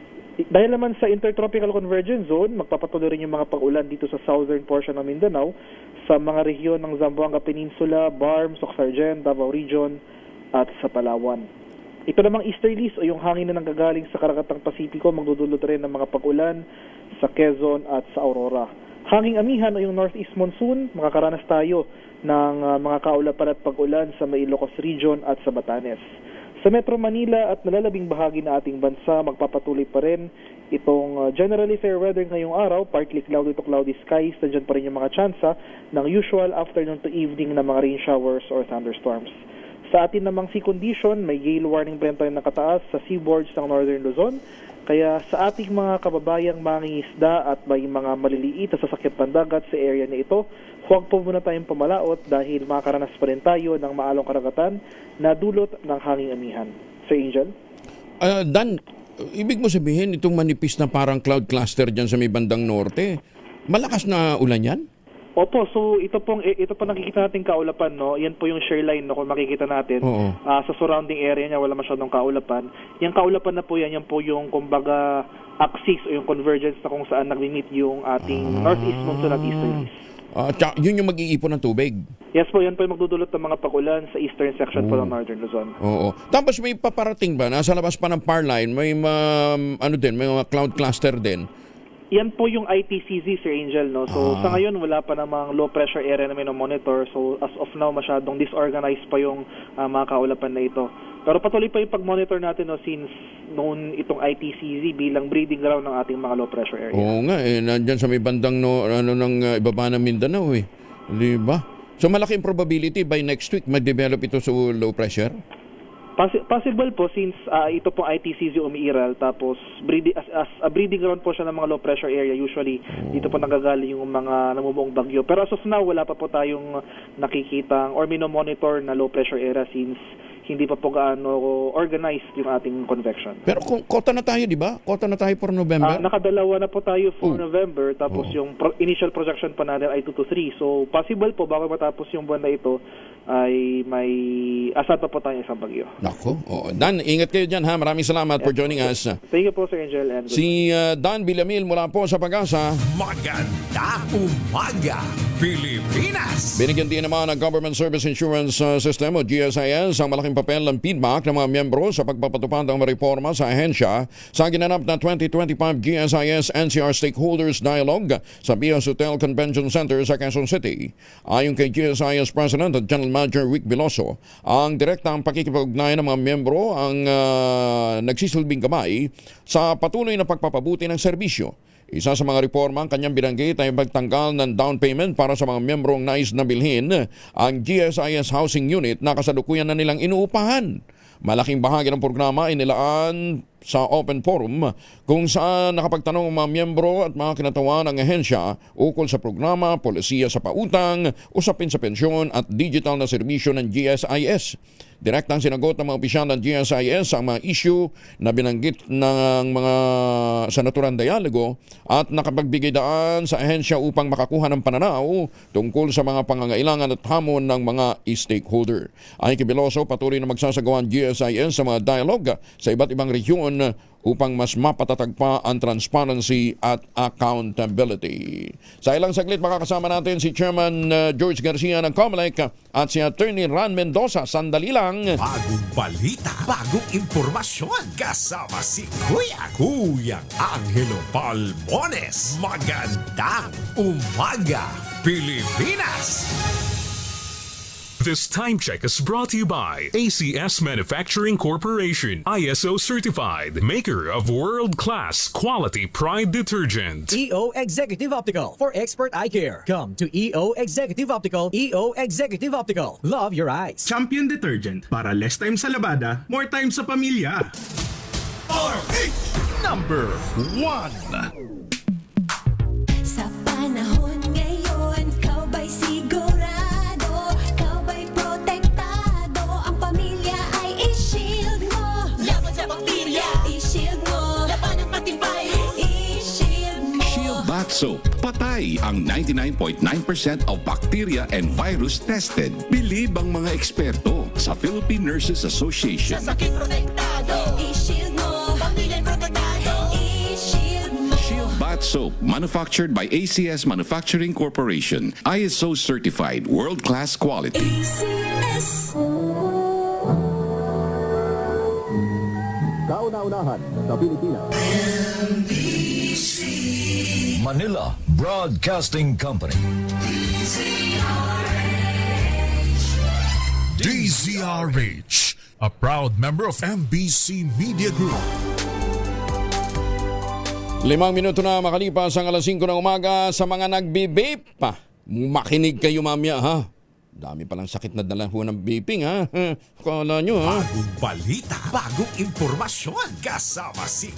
Dahil naman sa Intertropical Convergence Zone, magpapatuloy rin yung mga pag-ulan dito sa southern portion ng Mindanao, sa mga rehiyon ng Zamboanga Peninsula, Barm, Soc-Sargent, Davao Region, at sa Palawan. Ito namang easterlies o yung hangin na nanggagaling sa Karagatang Pasipiko, magdudulot rin ng mga pag-ulan sa Quezon at sa Aurora. Hanging amihan o yung northeast monsoon, makakaranas tayo ng mga kaulapan at pag-ulan sa Ilocos Region at sa Batanes. Sa Metro Manila at nalalabing bahagi na ating bansa, magpapatuloy pa rin itong generally fair weather ngayong araw, partly cloudy to cloudy skies. Nandiyan pa rin yung mga tsansa ng usual afternoon to evening na mga rain showers or thunderstorms. Sa atin namang sea condition, may gale warning pa rin tayo nakataas sa seaboards ng Northern Luzon. Kaya sa ating mga kababayang mangingisda at may mga maliliit na sasakyan pandagat sa area na ito, huwag po muna tayong pamalaot dahil makakaranas pa rin tayo ng maalong karagatan na dulot ng hanging amihan. Sir Angel? Dan, ibig mo sabihin itong manipis na parang cloud cluster dyan sa may bandang norte, malakas na ulan yan? Opo, so ito pong nakikita nating kaulapan, no. Yan po yung shear line, no, kung makikita natin. Sa surrounding area niya wala masyadong kaulapan. Yung kaulapan na po yan po yung kumbaga axis o yung convergence na kung saan nagmi-meet yung ating northeast monsoon at easterlies. Yun yung mag-iipon ng tubig. Yes po, yan po yung magdudulot ng mga pagulan sa eastern section po ng Northern Luzon. Oo. Tapos may paparating ba? Nasa labas pa ng power line, may may mga cloud cluster din. Yan po yung ITCZ, Sir Angel, no. So sa ngayon wala pa namang low pressure area na monitor. So as of now masyadong disorganized pa yung mga kaulapan na ito. Pero patuloy pa yung pag-monitor natin, no, since noon itong ITCZ bilang breeding ground ng ating mga low pressure area. Oo nga, nandyan sa may bandang ng ibaba ng Mindanao eh. Di ba? So malaki yung probability by next week mag-develop ito sa low pressure? Possible po since ito pong ITCZ umiiral, tapos as a breeding ground po siya ng mga low pressure area. Usually dito po nagagaling yung mga namumuong bagyo. Pero as of now wala pa po tayong nakikitang or minomonitor na low pressure area since hindi pa po gaano organized yung ating convection. Pero kota na tayo, di ba? Kota na tayo for November? Nakadalawa na po tayo for November, tapos yung initial projection pa natin ay 2 to 3. So possible po bago matapos yung buwan na ito ay may asad pa po tayo isang bagyo. Nako. Dan, ingat kayo dyan ha. Maraming salamat for joining us. Thank you po, Sir Angel. And si Dan Villamil mula po sa Pag-asa. Maganda umaga, Pilipinas! Binigyan din naman ng Government Service Insurance System o GSIS ang malaking papel ng feedback ng mga miyembro sa pagpapatupad ng reforma sa ahensya sa ginanap na 2025 GSIS NCR Stakeholders Dialogue sa Bios Hotel Convention Center sa Quezon City. Ayon kay GSIS President at General Manager Rick Veloso, ang direktang pakikipag-ugnay ng mga miyembro ang nagsisilbing gabay sa patuloy na pagpapabuti ng serbisyo. Isa sa mga reforma ang kanyang binanggit ay pagtanggal ng down payment para sa mga miyembrong nais na bilhin ang GSIS Housing Unit na kasalukuyan na nilang inuupahan. Malaking bahagi ng programa ay nilaan sa open forum kung saan nakapagtanong ang mga miyembro at mga kinatawan ng ahensya ukol sa programa, polisiya sa pautang, usapin sa pensyon at digital na serbisyo ng GSIS. Direktang sinagot ng mga opisyal ng GSIS ang mga issue na binanggit ng mga sa naturang dialogo at nakapagbigay daan sa ahensya upang makakuha ng pananaw tungkol sa mga pangangailangan at hamon ng mga stakeholder. Ayon kay Veloso, patuloy na magsasagawa ang GSIS sa mga dialogue sa iba't ibang rehiyon upang mas mapatatag pa ang transparency at accountability. Sa ilang saglit makakasama natin si Chairman George Garcia ng COMELEC at si Attorney Ran Mendoza. Sandali lang. Bagong balita, bagong impormasyon. Kasama si Kuya Angelo Palmones. Magandang umaga, Pilipinas! This time check is brought to you by ACS Manufacturing Corporation, ISO certified, maker of world-class quality Pride detergent. EO Executive Optical for expert eye care. Come to EO Executive Optical. EO Executive Optical. Love your eyes. Champion detergent para less time sa labada, more time sa pamilya. RH number 1. Sa panahon ngayon, kau ba'y sigurado? Kau ba'y protektado? Ang pamilya ay i-shield mo. Laban sa bakterya, i-shield mo. Laban ng pati virus, i-shield mo. Shield Bath Soap. Patay ang 99.9% of bacteria and virus tested. Bilib ang mga eksperto sa Philippine Nurses Association. Sa sakit protektado, i-shield mo. Pamilya protektado, i-shield mo. Shield Bath Soap, manufactured by ACS Manufacturing Corporation. ISO certified, world-class quality. ACS. Kauna-unahan sa Pilipinas. Manila Broadcasting Company. DZRH, a proud member of MBC Media Group. 5 minuto na makalipas ang alas 5 ng umaga. Sa mga nagbe-vape pa, makinig kayo mamaya ha. Dami palang sakit na dala ho ng vaping ha. Kala nyo ha. Bagong balita, bagong impormasyon. Kasama si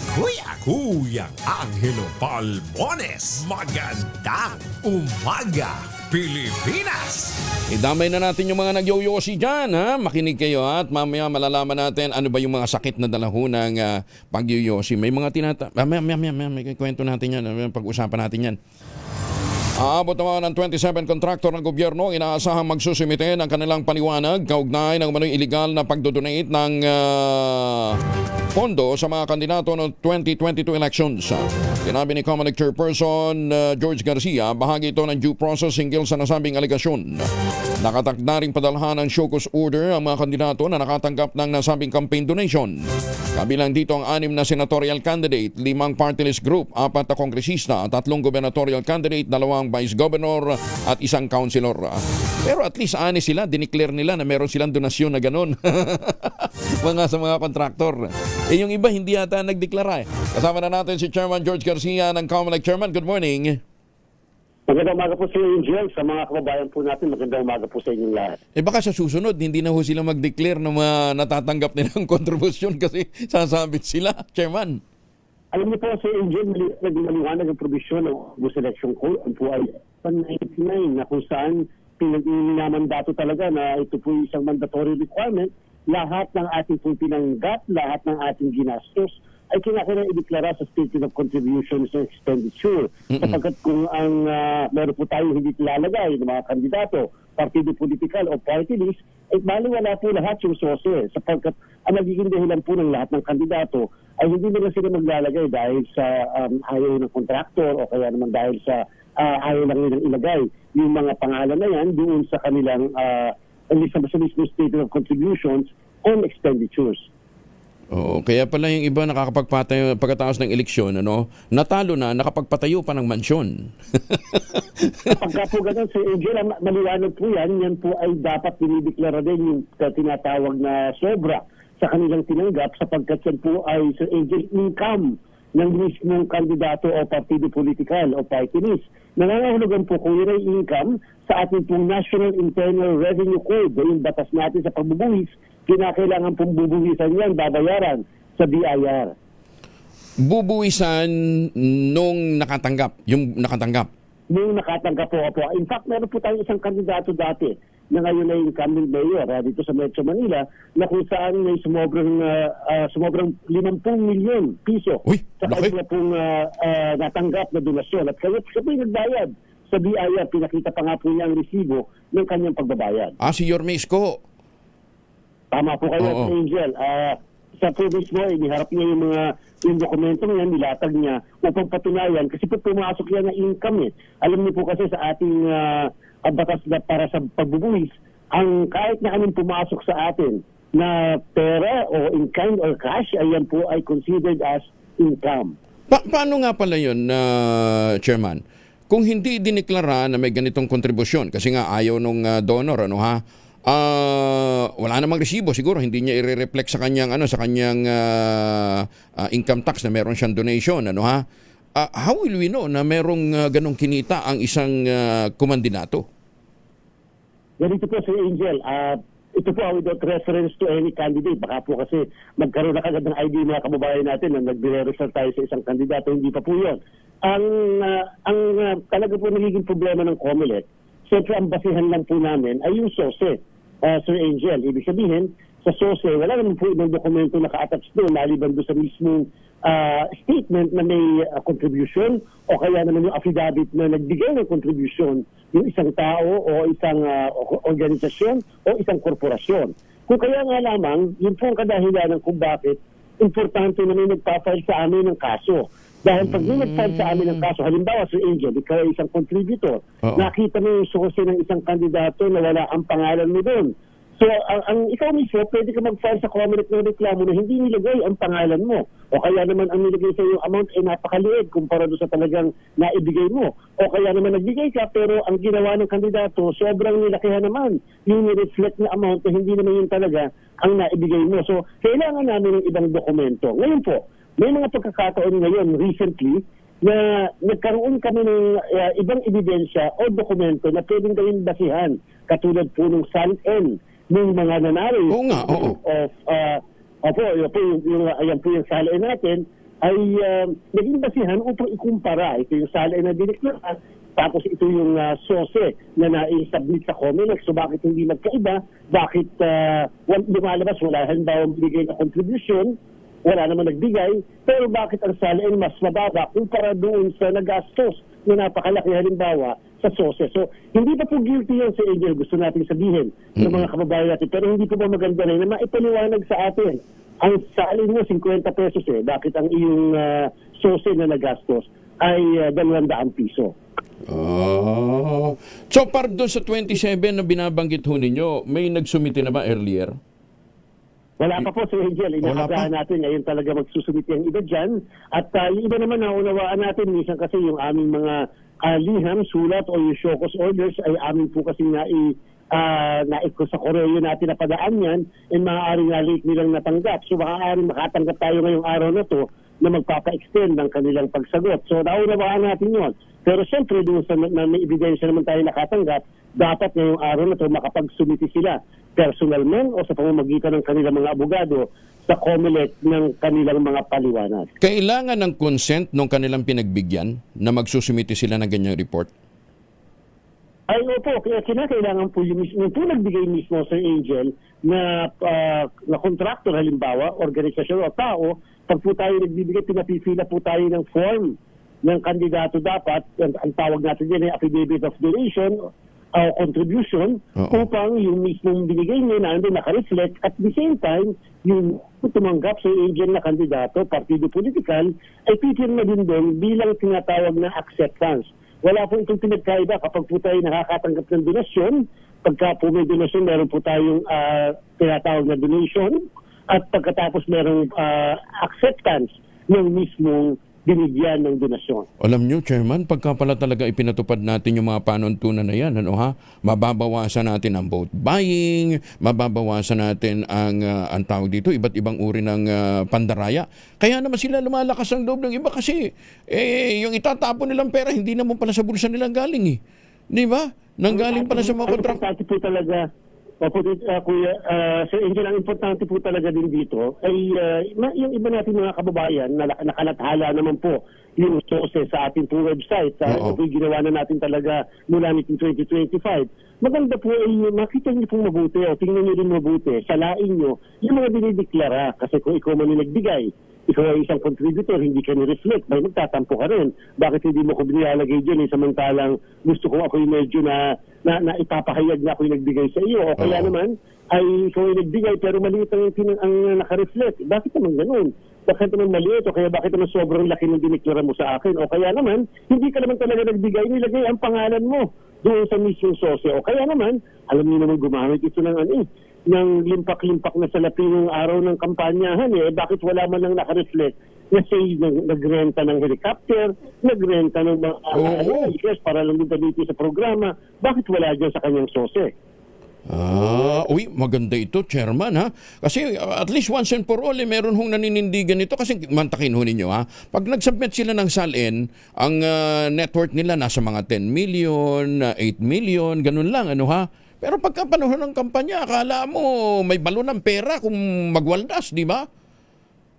Kuyang Angelo Palmones. Magandang umaga, Pilipinas! Idamay na natin yung mga nagyoyosi dyan ha. Makinig kayo ha. At mamaya malalaman natin ano ba yung mga sakit na dala ho ng pagyoyosi. May mga may kwento natin yan. Pag-usapan natin yan. Aabot naman ng 27 kontraktor ng gobyerno inaasahang magsusumite ng kanilang paliwanag kaugnay ng umano'y illegal na pagdodonate ng pondo sa mga kandidato ng 2022 elections. Sinabi ni Comelec Chairperson George Garcia, bahagi ito ng due process hinggil sa nasabing aligasyon. Nakatakda ring padalhan ng show cause order ang mga kandidato na nakatanggap ng nasabing campaign donation. Kabilang dito ang 6 na senatorial candidate, 5 party list group, 4 na kongresista, 3 gubernatorial candidate, 2 vice governor at 1 councilor. Pero at least sila, dineclare nila na meron silang donasyon na ganun. Mga sa mga kontraktor. Yung iba hindi yata nagdeklara. Kasama na natin si Chairman George Garcia ng Comelec. Chairman, good morning. Magandang umaga po sa Angel, sa mga kababayan po natin, magandang umaga po sa inyong lahat. Baka sa susunod, hindi na ho sila mag-declare na natatanggap nilang kontribusyon kasi sasabit sila, Chairman. Alam niyo po sa Angel, maliwanag ang provision ng August Election Code, ang po ay 199 na kung saan pinamandato talaga na ito po isang mandatory requirement, lahat ng ating po pinanggap, lahat ng ating ginastos, ay kinakailangan ideklara sa statement of contributions and expenditure. Sapagkat kung ang meron po tayo hindi ilalagay ng mga kandidato, partido political o party list, ay baliwala po lahat yung source. Sapagkat ang magiging dahilan po ng lahat ng kandidato ay hindi nila sila maglalagay dahil sa ayaw ng kontraktor o kaya naman dahil sa ayaw lang nilang ilagay yung mga pangalan na yan doon sa kanilang sa mismo statement of contributions and expenditures. Oo, kaya pala yung iba nakakapagpatayo pagkatapos ng eleksyon, natalo na, nakapagpatayo pa ng mansyon. Pagka po ganun, Sir Angel, maliwanag po yan po ay dapat dinideklara din yung tinatawag na sobra sa kanilang tinanggap sapagkat yan po ay, Sir Angel, income ng mismong kandidato o partido political o party list. Nangangahulugan po kung yun ay income sa ating pong National Internal Revenue Code, yung batas natin sa pagbubuhis, kinakailangan pong bubuhisan yan, babayaran sa BIR. Bubuhisan nung nakatanggap, yung nakatanggap? Nung nakatanggap po. In fact, meron po tayong isang kandidato dati na ngayon ay incumbent mayor dito sa Metro Manila na kung saan may sumobrang 50 milyon piso sa kanya pong natanggap na donasyon. At kaya siya po yung nagbayad sa BIR, pinakita pa nga po niya ang resibo ng kanyang pagbabayad. Si Yorme Isko. Tama po kayo, Angel. Sa po mismo, iniharap niya yung dokumento niya, nilatag niya upang patunayan kasi po pumasok yan na income eh. Alam niyo po kasi sa ating batas na para sa pagbubuhis, ang kahit na anong pumasok sa atin na pera o in kind or cash, ayan po ay considered as income. Paano nga pala yun, Chairman? Kung hindi dineklara na may ganitong kontribusyon, kasi nga ayaw nung donor, wala namang resibo siguro, hindi niya i-reflect sa kanyang income tax na meron siyang donation, how will we know na merong ganong kinita ang isang kumandinato? Ganito po, Sir Angel, ito po without reference to any candidate. Baka po kasi magkaroon na kagad ng idea mga kababayan natin na nagre-result tayo sa isang kandidato. Hindi pa po yun. Ang talaga po nagiging problema ng COMELEC, siyempre ang basihan lang po namin ay yung SOSE, Sir Angel. Ibig sabihin, sa SOSE, wala naman po ibang dokumento na ka-attach doon, maliban doon sa mismong statement na may contribution o kaya naman yung affidavit na nagbigay ng contribution yung isang tao o isang organisasyon o isang korporasyon. Kung kaya nga lamang, yun po ang kadahilanan kung bakit importante na may nagpa-file sa amin ng kaso. Dahil pag may nag-file sa amin ng kaso, halimbawa si Angel, ikaw ay isang contributor, nakita mo yung source ng isang kandidato na wala ang pangalan mo doon. So, ang ikaw mismo, pwede ka mag-file sa COMELEC ng reklamo na hindi nilagay ang pangalan mo. O kaya naman ang nilagay sa yung amount ay napakaliit kumpara doon sa talagang naibigay mo. O kaya naman nagbigay ka pero ang ginawa ng kandidato, sobrang nilakihan naman yung reflect na amount na hindi naman yun talaga ang naibigay mo. So, kailangan namin ng ibang dokumento. Ngayon po, may mga pagkakataon ngayon recently na nagkaroon kami ng ibang ebidensya o dokumento na pwedeng gawing basihan katulad po ng SALN ng mga nanalo ayan po yung SALN natin ay naging basihan upang ikumpara. Ito yung SALN na diniklara, tapos ito yung SOSE na na-submit sa COMELEC. So bakit hindi magkaiba? Bakit lumalabas? Wala halimbawa bigay na contribution, wala naman nagbigay, pero bakit ang SALN mas mababa kumpara doon sa nagastos na napakalaki halimbawa sa SOSE. So, hindi pa po guilty yan sa Angel, gusto natin sabihin ng mga kababayan natin, pero hindi po ba maganda rin na maipaliwanag sa atin. Ang SALN mo, 50 pesos bakit ang iyong SOSE na nagastos ay 200 piso? So, para doon sa 27 na binabanggit ho ninyo, may nagsumite na ba earlier? Wala pa po si Angel. Inaasahan natin ngayon talaga magsusumiti ang iba dyan. At yung iba naman naunawaan natin, minsan kasi yung aming mga liham, sulat o yung show cause orders ay amin po kasi naiko sa koreo natin na padaan yan and maaaring late nilang natanggap. So maaaring makatanggap tayo ngayong araw na to na magpapa-extend ng kanilang pagsagot. So naunawaan natin yon. Pero siyempre doon sa na may ebidensya naman tayo nakatanggap, dapat ngayong araw na to makapagsumiti sila personal man o sa pamamagitan ng kanilang mga abogado sa COMELEC ng kanilang mga paliwanag. Kailangan ng consent ng kanilang pinagbigyan na magsusumiti sila ng ganyang report? Ay, opo. Kaya kinakailangan po yung nagbigay mismo sa Angel na contractor halimbawa, organisasyon o tao, pag po tayo nagbibigay, pinapipila po tayo ng form ng kandidato dapat, ang tawag natin din ay affidavit of donation contribution upang yung mismong binigay niya na andun naka-reflect at the same time yung tumanggap sa Angel na kandidato, partido politikal, ay pipirma din doon bilang tinatawag na acceptance. Wala po itong pinagkaiba kapag po tayo nakakatanggap ng donasyon. Pagka po may donasyon, meron po tayong tinatawag na donation at pagkatapos merong acceptance ng mismong binigyan ng donasyon. Alam nyo, Chairman, pagka pala talaga ipinatupad natin yung mga panuntunan na yan, mababawasan natin ang vote buying, mababawasan natin ang tawag dito, iba't ibang uri ng pandaraya. Kaya naman sila lumalakas ang loob ng iba kasi yung itatapon nilang pera, hindi naman pala sa bulsa nilang galing Di ba? Nanggaling pala sa mga kontrakt. Importante po talaga, Kuya, Sir Angel, ang importante po talaga din dito ay yung iba natin mga kababayan na nakalathala naman po yung SOSE sa ating po website. Ito po ginawa na natin talaga mula nitong 2025. Maganda po ay makita niyo pong mabuti o tingnan niyo rin mabuti, salain niyo yung mga dinideklara kasi kung ikaw man yung nagbigay, ikaw ay isang contributor, hindi ka ni-reflect, may magtatampo ka rin. Bakit hindi mo ko binilalagay dyan samantalang gusto ko ako yung medyo na ipapahayag na ako yung nagbigay sa iyo. O kaya naman, ay ikaw yung nagbigay pero maliit ang naka-reflect. Bakit naman ganun? Bakit naman maliit? O kaya bakit naman sobrang laki ng diniklara mo sa akin? O kaya naman, hindi ka naman talaga nagbigay, nilagay ang pangalan mo doon sa mismong SOSE. O kaya naman, alam niyo naman gumamit ito ng ng limpak-limpak na salapi ng araw ng kampanyahan bakit wala man lang naka-reflect na say nagrenta ng helicopter, nagrenta ng mga para lang dito sa programa, bakit wala dyan sa kanyang SOSE? Maganda ito, Chairman, Kasi at least once and for all, meron hong naninindigan ito. Kasi mantakin ho ninyo, Pag nag-submit sila ng SALN, ang net worth nila nasa mga 10 million, 8 million, ganun lang, Pero pagka panahon ng kampanya, akala mo may balon ng pera kung magwaldas, di ba?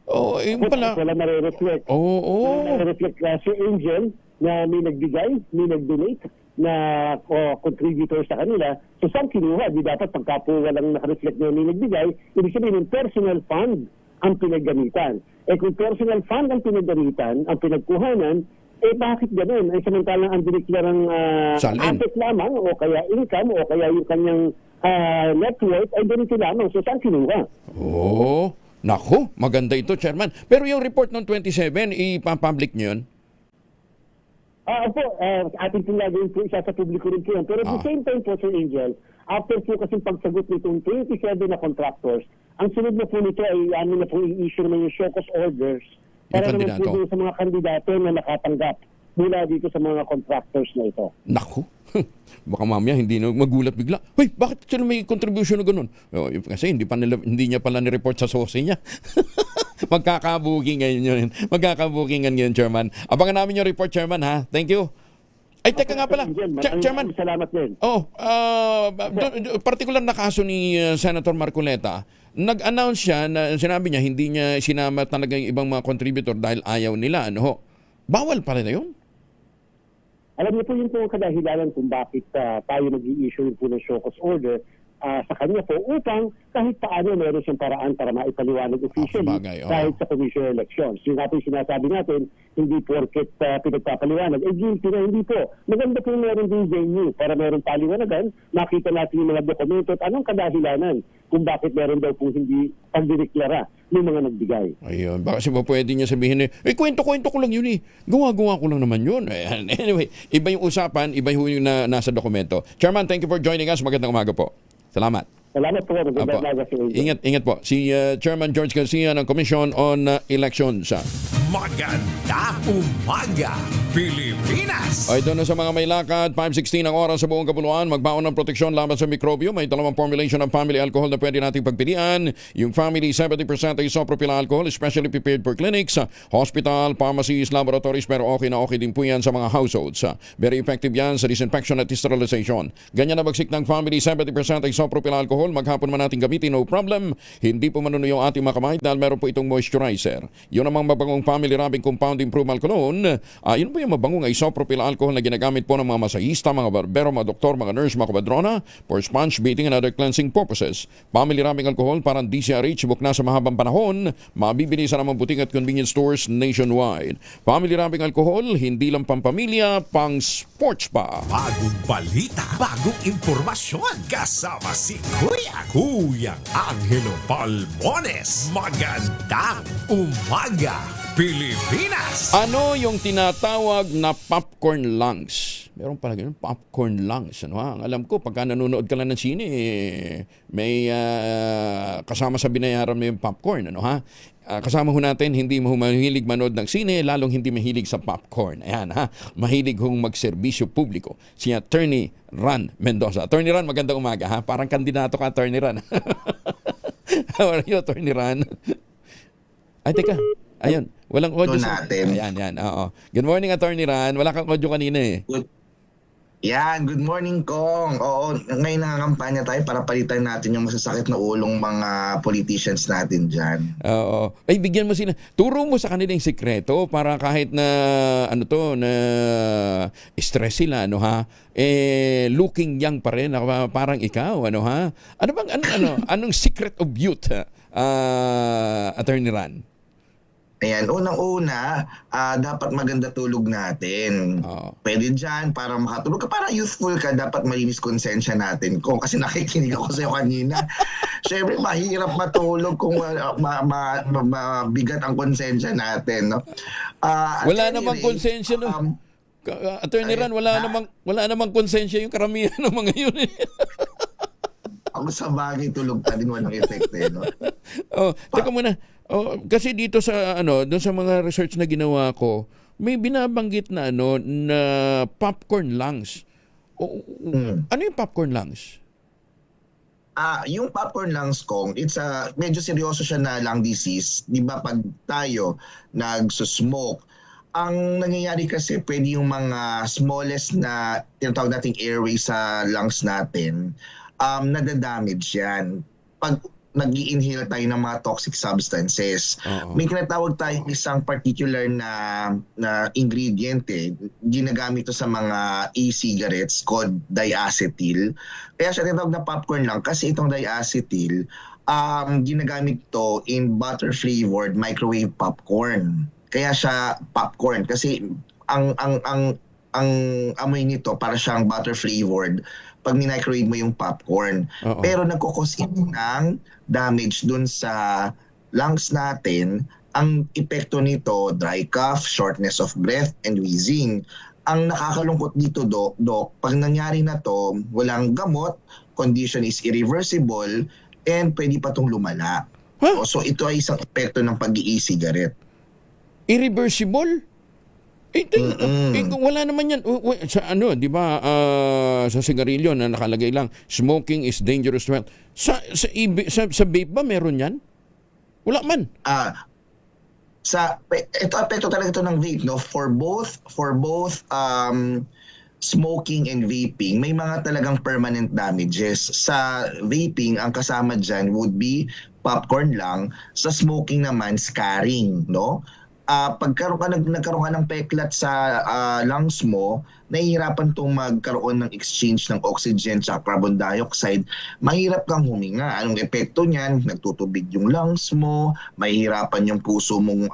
Oh, yun pala. Wala nare-reflect. Oo. Nare-reflect si Angel na may nagbigay, may nag-donate na contributor sa kanila. So saan kinuha? Di dapat pagka po walang nakareflect na may nagbigay, ibig sabihin yung personal fund ang pinaggamitan. Kung personal fund ang pinaggamitan, ang pinagkuhanan, bakit gano'n? Samantalang ang diniklarang asset lamang o kaya income o kaya yung kanyang net worth ay ganito lamang. So saan kinuha? Oh, naku, maganda ito, Chairman. Pero yung report ng 27, ipapublic nyo yun? Opo, atin pong gagawin po, isa sa publiko rin po yan. Pero at the same time po, Sir Angel, after po kasing pagsagot nitong 27 na contractors, ang sunod na po nito ay amin na po i-issue naman yung show cause orders para naman po sa mga kandidato na nakatanggap mula dito sa mga contractors na ito. Naku, baka mamaya hindi na magulat bigla. Hoy, bakit sila may contribution na ganun? Kasi hindi niya pala ni-report sa sosi niya. Magkakabuking ngayon yun. Magkakabukingan ngayon, Chairman. Abangan namin yung report, Chairman, ha? Thank you. Ay, teka nga pala. Chairman. Salamat din. Particular na kaso ni Senator Marcoleta, nag-announce siya na sinabi niya hindi niya sinama talaga yung ibang mga contributor dahil ayaw nila. Ano? Bawal pa rin na yun? Alam niyo po yun po ang kadahilanan kung bakit tayo nag-i-issue po ng show cause order sa kanya po upang kahit paano meron siyang paraan para maipaliwanag officially kahit sa commission elections. Yung nga po yung sinasabi natin, hindi porket pinagpapaliwanag, guilty na, hindi po. Maganda po meron din venue para meron paliwanagan, makita natin yung mga dokumento at anong kadahilanan kung bakit meron daw po hindi pagdideklara ng mga nagbigay. Ayun, baka siya pwede niya sabihin kwento-kwento ko lang yun gawa-gawa ko lang naman yun. Anyway, iba yung usapan, iba yung nasa dokumento. Chairman, thank you for joining us. Magandang umaga po. Salamat. Salamat po. Ingat po. Si Chairman George Garcia ng Commission on Elections. Maganda umaga, Pilipinas! Ay, doon na sa mga may lakad, 5:16 ang oras sa buong kapuluan. Magbaon ng proteksyon laban sa mikrobyo. May dalawang formulation ng family alcohol na pwede nating pagpilian. Yung family 70% isopropyl alcohol, especially prepared for clinics, hospital, pharmacies, laboratories, pero okay na okay din po yan sa mga households. Very effective yan sa disinfection at sterilization. Ganyan na bagsik ng family 70% isopropyl alcohol. Maghapon man natin gamitin, no problem. Hindi po manuno yung ating mga kamay dahil meron po itong moisturizer. Yun namang mabangong family rubbing compound improvement cologne. Yun po yung mabangong isopropyl alcohol na ginagamit po ng mga masahista, mga barbero, mga doktor, mga nurse, mga kabadrona for sponge beating and other cleansing purposes. Family rubbing alcohol parang DCRH buk na sa mahabang panahon. Mabibili sa namang butik at convenience stores nationwide. Family rubbing alcohol, hindi lang pampamilya, pang sports pa. Bagong balita, bagong impormasyon. Kasama si Kuya Angelo Palmones. Magandang umaga, Pilipinas! Ano yung tinatawag na popcorn lungs? Meron pala ganun, popcorn lungs. Ano, ha? Ang alam ko, pagka nanonood ka lang ng sine, may kasama sa binayaran mo yung popcorn. Ano, ha? Kasama ho natin, hindi mo mahilig manood ng sine, lalong hindi mahilig sa popcorn. Ayan, ha? Mahilig hong magserbisyo publiko. Si Attorney Ran Mendoza. Attorney Ran, magandang umaga, ha? Parang kandidato ka, Attorney Ran. How are you, Attorney Ran? Ay, teka. Ayun, walang audio natin. Ayan, oo. Good morning, Attorney Ran. Wala kang audio kanina good morning, Kong. Oo, ngayon nangangampanya tayo para palitan natin yung masasakit na ulong mga politicians natin dyan. Oo. Ay, bigyan mo sila. Turo mo sa kanila yung sikreto para kahit na, na stress sila, ha? Looking young pa rin, parang ikaw, ha? Anong secret of youth, Attorney Ran? Ayan, unang-una, dapat maganda tulog natin. Pwede dyan, para makatulog ka, para youthful ka, dapat malinis konsensya natin. Kung kasi nakikinig ako sa'yo kanina, syempre mahirap matulog kung mabigat ang konsensya natin. No? Wala namang konsensya, no? Attorney Ran, wala namang konsensya yung karamihan ng mga yun. Ako sa bagay, tulog pa din, walang effect. No? Teka muna. Kasi dito sa doon sa mga research na ginawa ko, may binabanggit na na popcorn lungs. Ano yung popcorn lungs? Yung popcorn lungs, Kong, medyo seryoso siya na lung disease. 'Di ba pag tayo nagsusmoke, ang nangyayari kasi pwede yung mga smallest na tinatawag nating airway sa lungs natin nadadamage yan. Pag nag-i-inhale tayo ng mga toxic substances. May tinatawag tayong isang particular na ingredient ginagamit to sa mga e-cigarettes called diacetyl. Kaya siya tinatawag na popcorn lang kasi itong diacetyl ginagamit to in butter-flavored microwave popcorn. Kaya siya popcorn kasi ang amoy nito para siyang butter-flavored pag ni-microwave mo yung popcorn. Pero nagkukos ito ng damage dun sa lungs natin. Ang epekto nito, dry cough, shortness of breath, and wheezing. Ang nakakalungkot dito, Doc, pag nangyari na to, walang gamot, condition is irreversible, and pwede pa itong lumala. So ito ay isang epekto ng pag-i-cigarette. Irreversible? Wala naman yan. Sa ano, di ba, sa sigarilyo na nakalagay lang, smoking is dangerous to health. Sa vape ba meron yan? Wala man. Ito epekto talaga ito ng vape, no? For both smoking and vaping, may mga talagang permanent damages. Sa vaping, ang kasama dyan would be popcorn lang. Sa smoking naman, scarring, no? Nagkaroon ka ng peklat sa lungs mo, nahihirapan itong magkaroon ng exchange ng oxygen sa carbon dioxide, mahirap kang huminga. Anong epekto niyan? Nagtutubig yung lungs mo, mahihirapan yung puso mong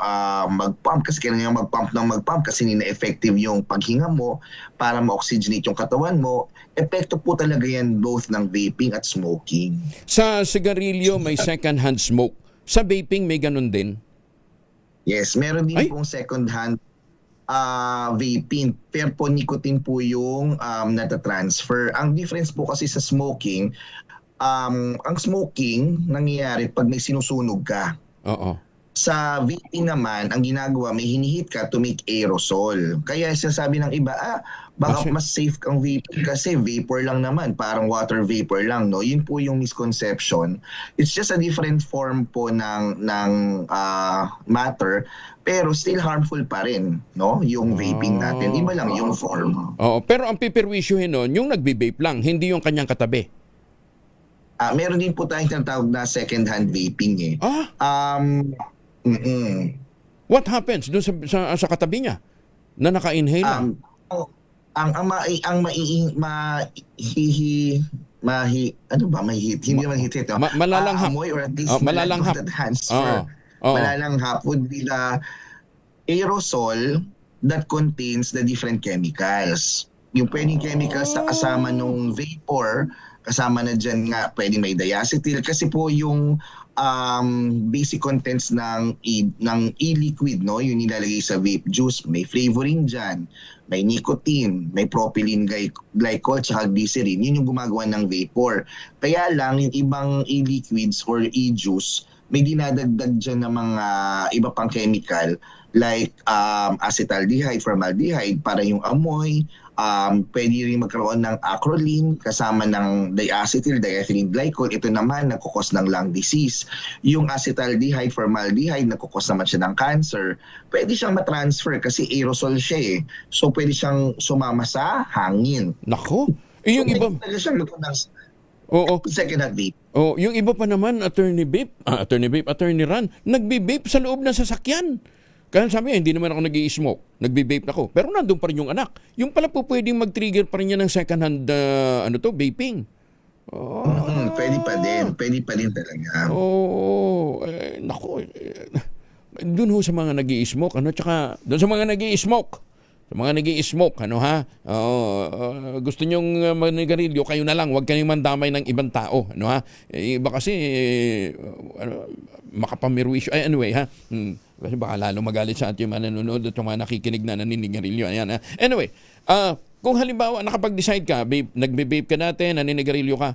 mag-pump kasi kailangan mag-pump kasi nina-effective yung paghinga mo para ma-oxygenate yung katawan mo. Epekto po talaga yan both ng vaping at smoking. Sa sigarilyo may second-hand smoke. Sa vaping may ganun din? Yes, meron din pong second-hand vaping. Pero po nicotine po yung natatransfer. Ang difference po kasi sa smoking, ang smoking nangyayari pag may sinusunog ka. Sa vaping naman, ang ginagawa, may hinihit ka to make aerosol. Kaya sinasabi ng iba, baka mas safe kang vaping kasi vapor lang naman, parang water vapor lang, no? Yun po yung misconception. It's just a different form po ng matter, pero still harmful pa rin, no? Yung vaping natin. Iba lang yung form. Pero ang pipirwisyuhin nun, yung nagbe-vape lang, hindi yung kanyang katabi. Meron din po tayong tinatawag na second-hand vaping What happens doon sa katabi niya na naka-inhale lang? Malalanghap. Amoy or at least malalanghap. Malalanghap would be the aerosol that contains the different chemicals. Yung pwedeng chemicals na kasama nung vapor, kasama na dyan nga pwedeng may diacetyl kasi po yung basic contents ng e-liquid, no? Yung nilalagay sa vape juice, may flavoring dyan, may nicotine, may propylene glycol, tsaka glycerin. Yun yung gumagawa ng vapor. Kaya lang, yung ibang e-liquids or e-juice, may dinadagdag dyan ng mga iba pang chemical like acetaldehyde, formaldehyde para yung amoy. Pwede rin magkaroon ng acrolein kasama ng diacetyl, diethylene glycol. Ito naman nagkukos ng lung disease. Yung acetaldehyde, formaldehyde, nagkukos naman siya ng cancer. Pwede siyang matransfer kasi aerosol siya So pwede siyang sumama sa hangin. Nako. Yung iba pwede siyang luto ng second-hand vape. Yung iba pa naman, Attorney Ran, nagbe-vape sa loob ng sasakyan. Kaya sabi hindi naman ako nag-i-smoke. Nagbe-vape ako. Pero nandun pa rin yung anak. Yung pala po pwedeng mag-trigger pa rin yan ng second-hand vaping. Pwede pa din talaga. Naku. Doon ho sa mga nag-i-smoke, tsaka doon sa mga nag-i-smoke. Sa mga nag-i-smoke, gusto nyong manigarilyo, kayo na lang, huwag kayong mandamay ng ibang tao, Iba kasi, makapamirwisyo. Anyway, kasi baka lalo magalit sa ating mga nanonood at yung mga nakikinig na naninigarilyo. Anyway, kung halimbawa nakapag-decide ka, nagbe-vape ka natin, naninigarilyo ka,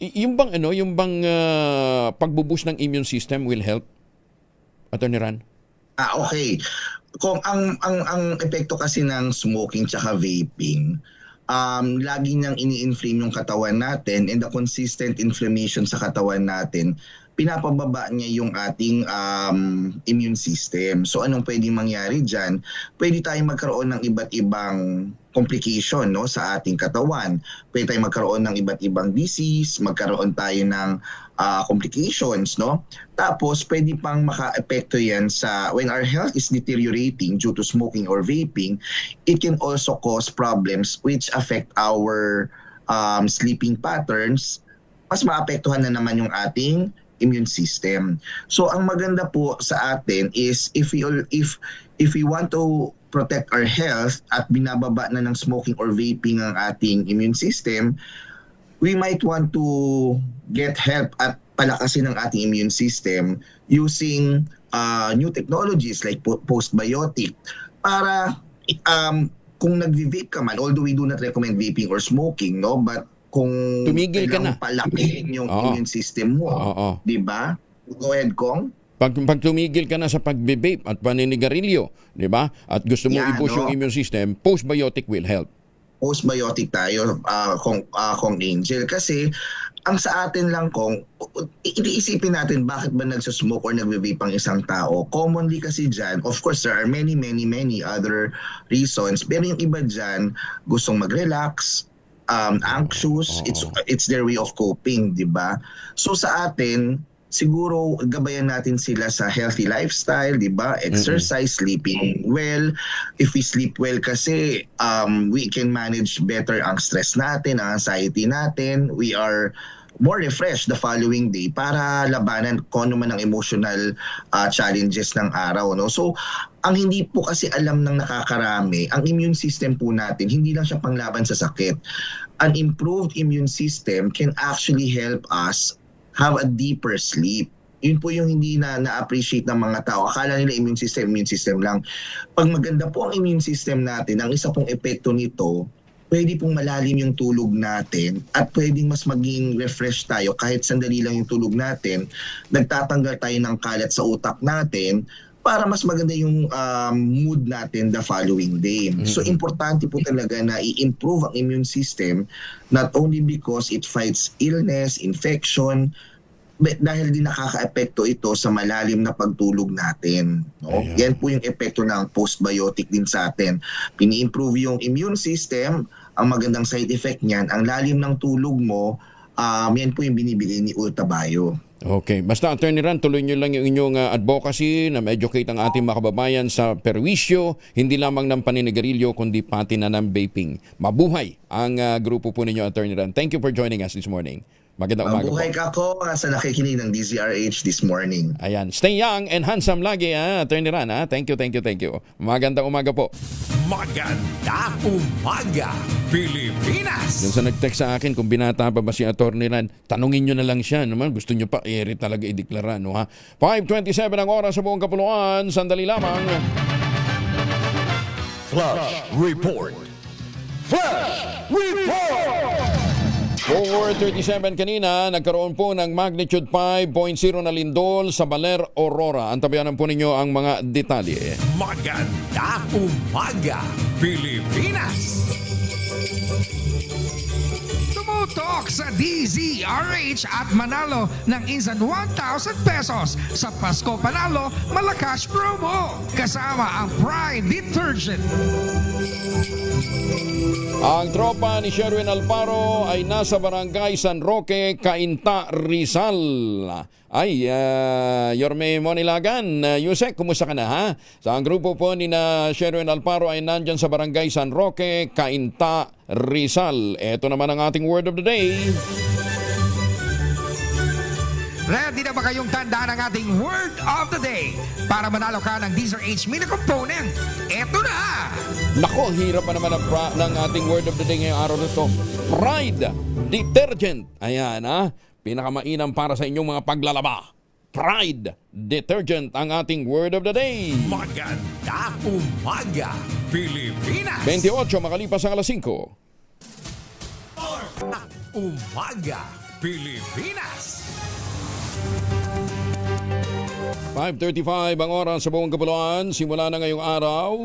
yung bang pagbubush ng immune system will help? Attorney Ran? Okay. Kung ang epekto kasi ng smoking tsaka vaping, lagi niyang ini-inflame yung katawan natin, and the consistent inflammation sa katawan natin, pinapababa niya yung ating immune system. So anong pwedeng mangyari dyan? Pwede tayong magkaroon ng iba't ibang complication, no, sa ating katawan. Pwede tayong magkaroon ng iba't ibang disease, magkaroon tayo ng complications, no? Tapos pwede pang maka-epekto yan sa when our health is deteriorating due to smoking or vaping, it can also cause problems which affect our sleeping patterns. Mas maapektuhan na naman yung ating immune system. So ang maganda po sa atin is if we want to protect our health at binababa na ng smoking or vaping ang ating immune system, we might want to get help at palakasin ang ating immune system using new technologies like postbiotic para kung nag-vape ka man, although we do not recommend vaping or smoking, no, but kung tumigil ka na, palakihin yung immune system mo, di ba? Go ahead, Kong. Pag tumigil ka na sa pagbe-vape at paninigarilyo, di ba? At gusto mo i-boost yung immune system, postbiotic will help. Postbiotic tayo, Kong Angel. Kasi, ang sa atin lang, Kong, iniisipin natin bakit ba nagsusmoke or nagbe-vape ang isang tao. Commonly kasi dyan, of course, there are many other reasons. Pero yung iba dyan, gustong mag-relax, anxious, it's their way of coping, di ba? So sa atin, siguro gabayan natin sila sa healthy lifestyle, di ba? Exercise, sleeping well. If we sleep well kasi, we can manage better ang stress natin, ang anxiety natin. We are more refreshed the following day para labanan kung ano man ang emotional challenges ng araw, no? So, ang hindi po kasi alam ng nakakarami, ang immune system po natin, hindi lang siya panglaban sa sakit. An improved immune system can actually help us have a deeper sleep. Yun po yung hindi na-appreciate ng mga tao. Akala nila immune system lang. Pag maganda po ang immune system natin, ang isa pong epekto nito, pwede pong malalim yung tulog natin at pwedeng mas maging refresh tayo kahit sandali lang yung tulog natin. Nagtatanggal tayo ng kalat sa utak natin para mas maganda yung mood natin the following day. So importante po talaga na i-improve ang immune system not only because it fights illness, infection, but dahil din nakaka-epekto ito sa malalim na pagtulog natin. No? Yan po yung epekto ng postbiotic din sa atin. Pini-improve yung immune system, ang magandang side effect niyan, ang lalim ng tulog mo, yan po yung binibigay ni Ultabio. Okay. Basta, Attorney Ran, tuloy nyo lang yung inyong advocacy na ma-educate ang ating mga kababayan sa perwisyo, hindi lamang ng paninigarilyo, kundi pati na ng vaping. Mabuhay ang grupo po ninyo, Attorney Ran. Thank you for joining us this morning. Magandang umaga po. Mabuhay ka ko sa nakikinig ng DZRH this morning. Ayan. Stay young and handsome lagi, Attorney Ran. Thank you. Magandang umaga po. Magandang umaga, Pilipinas! Yung sa nag-text sa akin, kung binata pa ba si Attorney Ran, tanungin nyo na lang siya. Naman, gusto nyo pa, talaga ideklara. No, ha? 5:27 ang oras sa buong kapuluan. Sandali lamang. Flash Report. 4:37 kanina, nagkaroon po ng magnitude 5.0 na lindol sa Baler, Aurora. Antabayanan po ninyo ang mga detalye. Magandang umaga, Pilipinas! Tumutok sa DZRH at manalo ng instant 1,000 pesos sa Pasko Panalo Malakas Promo kasama ang Pride Detergent. Ang tropa ni Sherwin Alparo ay nasa barangay San Roque, Cainta, Rizal. Ay, Yorme Monilagan, Yusek, kumusta ka na, ha? Sa ang grupo po ni na Sherwin Alparo ay nandyan sa barangay San Roque, Cainta, Rizal. Ito naman ang ating word of the day. Ready na ba kayong tandaan ang ating word of the day para manalo ka ng DZRH mini component? Eto na! Nako, hirap pa naman ng ating word of the day ngayong araw na ito. Pride Detergent. Ayan, ha? Pinakamainam para sa inyong mga paglalaba. Pride Detergent ang ating word of the day. Magandang umaga, Pilipinas! 28 makalipas ang alas 5. Umaga, Pilipinas! 5:35 ang oras sa buong kapuluan. Simula na ngayong araw,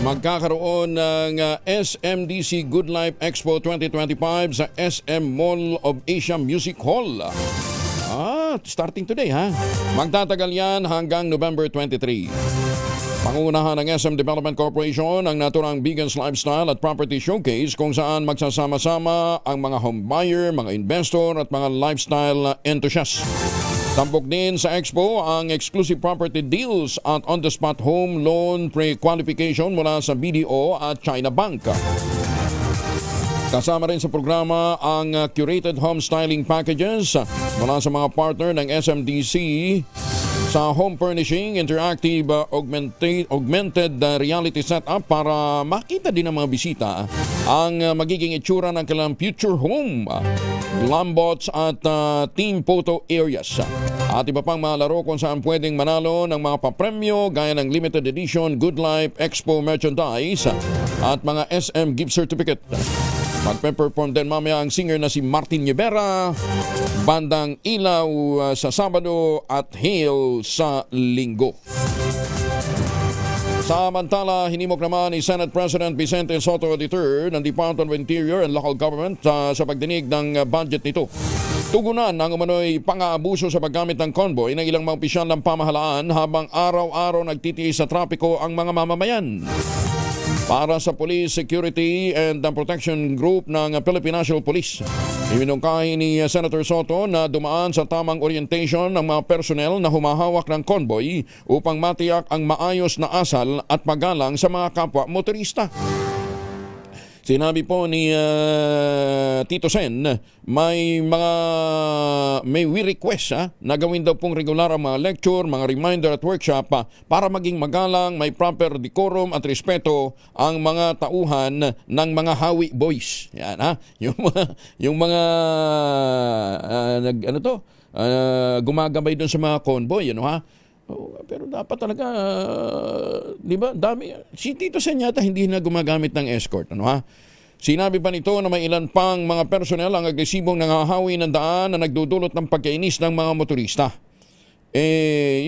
magkakaroon ng SMDC Good Life Expo 2025 sa SM Mall of Asia Music Hall. Starting today, ha? Magtatagal yan hanggang November 23. Pangunahan ng SM Development Corporation ang naturang Biggins Lifestyle at Property Showcase kung saan magsasama-sama ang mga home buyer, mga investor at mga lifestyle enthusiasts. Tampok din sa Expo ang exclusive property deals at on-the-spot home loan pre-qualification mula sa BDO at China Bank. Kasama rin sa programa ang curated home styling packages mula sa mga partner ng SMDC sa home furnishing, interactive augmented reality setup para makita din ng mga bisita ang magiging itsura ng kanilang future home, lambots at team photo areas. At iba pang mga laro kung saan pwedeng manalo ng mga papremyo gaya ng limited edition Good Life Expo merchandise at mga SM gift certificate. Magpe-perform din mamaya ang singer na si Martin Rivera, bandang Ilaw sa Sabado at Hail sa Linggo. Samantala, hinimok naman ni Senate President Vicente Soto III ng Department of Interior and Local Government sa pagdinig ng budget nito. Tugunan ang umano'y pang-aabuso sa paggamit ng convoy ng ilang mga opisyal ng pamahalaan habang araw-araw nagtitiis sa trapiko ang mga mamamayan. Para sa Police Security and Protection Group ng Philippine National Police, iminungkahi ni Senator Soto na dumaan sa tamang orientation ng mga personnel na humahawak ng convoy upang matiyak ang maayos na asal at paggalang sa mga kapwa motorista. Sinabi po ni Tito Sen, may request na gawin daw pong regular ang mga lecture, mga reminder at workshop para maging magalang, may proper decorum at respeto ang mga tauhan ng mga Hawi Boys. Yan ha, yung mga gumagabay doon sa mga convoy, ano ha? Pero dapat talaga, di ba, dami. Si Tito Sen yata hindi na gumagamit ng escort, ano ha? Sinabi pa nito na may ilan pang mga personnel ang agresibong nangahawi ng daan na nagdudulot ng pagkainis ng mga motorista.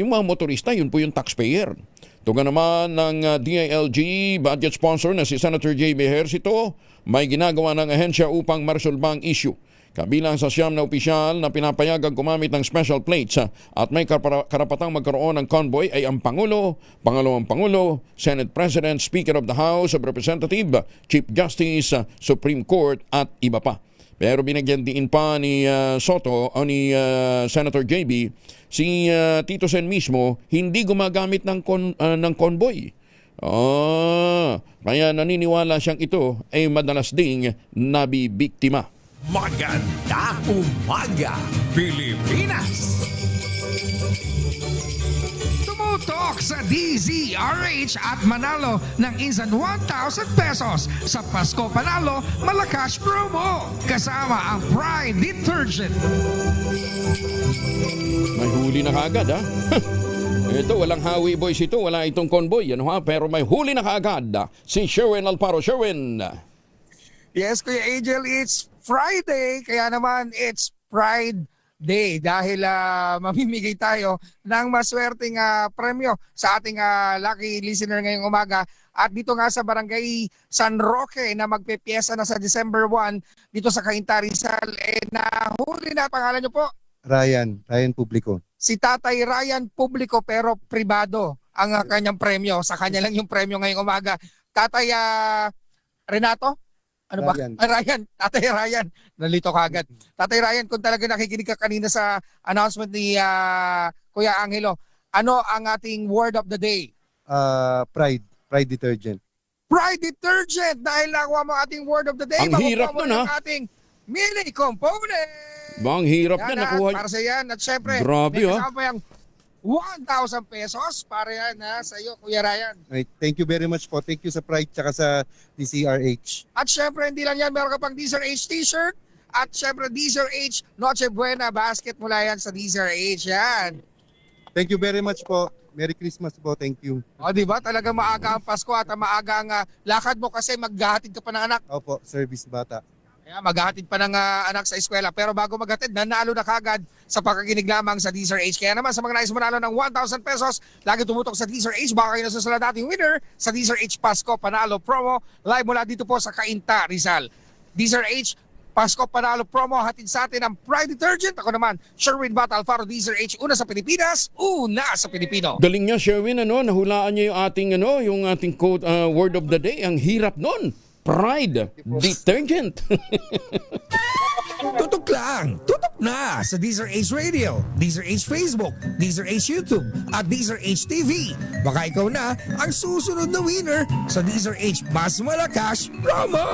Yung mga motorista, yun po yung taxpayer. Tuga naman ng DILG budget sponsor na si Senator J.B. Ejercito, may ginagawa ng ahensya upang maresolba ang issue. Kabilang sa siyam na opisyal na pinapayagang gumamit ng special plates at may karapatang magkaroon ng convoy ay ang Pangulo, Pangalawang Pangulo, Senate President, Speaker of the House of Representatives, Chief Justice, Supreme Court at iba pa. Pero binigyan din pa ni Soto o ni Senator JB, si Tito Sen mismo hindi gumagamit ng convoy. Kaya naniniwala siyang ito ay madalas ding nabibiktima. Magandang umaga, Pilipinas! Tumutok sa DZRH at manalo ng instant 1,000 pesos sa Pasko Panalo Malakas Promo. Kasama ang Pride Detergent. May huli na kaagad ha. Ito, walang Hawi Boys ito, wala itong convoy, ano ha? Pero may huli na kaagad si Sherwin Alparo. Sherwin! Yes, Kuya Angel, it's Friday, kaya naman it's Pride Day dahil mamimigay tayo ng maswerteng premyo sa ating lucky listener ngayong umaga. At dito nga sa Barangay San Roque na magpepiesa na sa December 1 dito sa Cainta, Rizal, nahuli na, pangalan nyo po? Ryan Publico. Si Tatay Ryan Publico pero pribado ang kanyang premyo. Sa kanya lang yung premyo ngayong umaga. Tatay Renato? Ano ba? Ryan. Tatay Ryan. Nalito ka agad. Tatay Ryan, kung talaga nakikinig ka kanina sa announcement ni Kuya Angelo, ano ang ating word of the day? Pride Detergent. Pride Detergent! Dahil nakuha mo ating word of the day, ang hirap nun ha? Ating mini component! Ang hirap yan, nakuha. Para sa yan. At syempre, grabe, may kasama pa yung 1,000 pesos para yan sa iyo, Kuya Ryan. Right. Thank you very much po. Thank you sa Pride tsaka sa DCRH. At syempre, hindi lang yan. Meron ka pang DCRH t-shirt. At syempre, DCRH Noche Buena basket mula yan sa DCRH. Yan. Thank you very much po. Merry Christmas po. Thank you. O, diba? Talaga maaga ang Pasko at maaga ang lakad mo kasi maghahatid ka pa ng anak. Opo, service bata. Kaya maghahatid pa ng anak sa eskwela. Pero bago maghatid, nanalo na kagad sa pagkakinig lamang sa DZRH. Kaya naman sa mga nais manalo ng 1,000 pesos, lagi tumutok sa DZRH. Baka kayo nasusunod nating winner sa DZRH Pasko Panalo Promo. Live mula dito po sa Cainta, Rizal. DZRH, Pasko Panalo promo hatid sa atin ng Pride Detergent. Ako naman, Sherwin Bata Alfaro, Deezer H, una sa Pilipinas, una sa Pilipino. Galing niya, Sherwin, nahulaan niya yung ating quote, word of the day. Ang hirap nun. Pride Detergent. Tutok lang, tutok na sa Deezer H Radio, Deezer H Facebook, Deezer H YouTube, at Deezer H TV. Baka ikaw na ang susunod na winner sa Deezer H Mas Malakas Promo!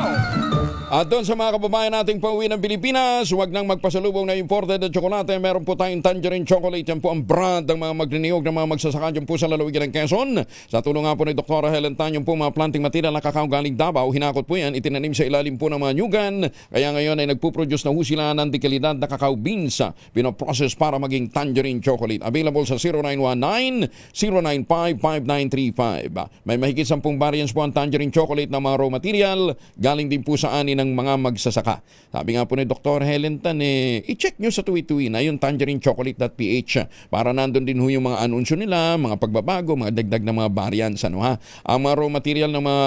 At doon sa mga kababayan nating pauwi ng Pilipinas, huwag nang magpasalubong na imported na tsokolate. Meron po tayong tangerine chocolate. Yan po ang brand ng mga magniniyog ng mga magsasaka dyan po sa lalawigan ng Quezon. Sa tulong nga po ni Dr. Helen Tan, yung po mga planting material na kakao galing Davao, hinakot po yan, itinanim sa ilalim po ng mga nyugan. Kaya ngayon ay nagpuproduce na ho sila ng dekalidad na kakao beans. Pinoprocess para maging tangerine chocolate. Available sa 0919-095-5935. May mahigit 10 variants po ang tangerine chocolate na mga raw material. Galing din po sa ani ng mga magsasaka. Sabi nga po ni Dr. Helen Tan, i-check nyo sa tuwi-tuwi na yung tangerinechocolate.ph para nandun din ho yung mga anunsyo nila, mga pagbabago, mga dagdag na mga variants. Ang mga raw material ng mga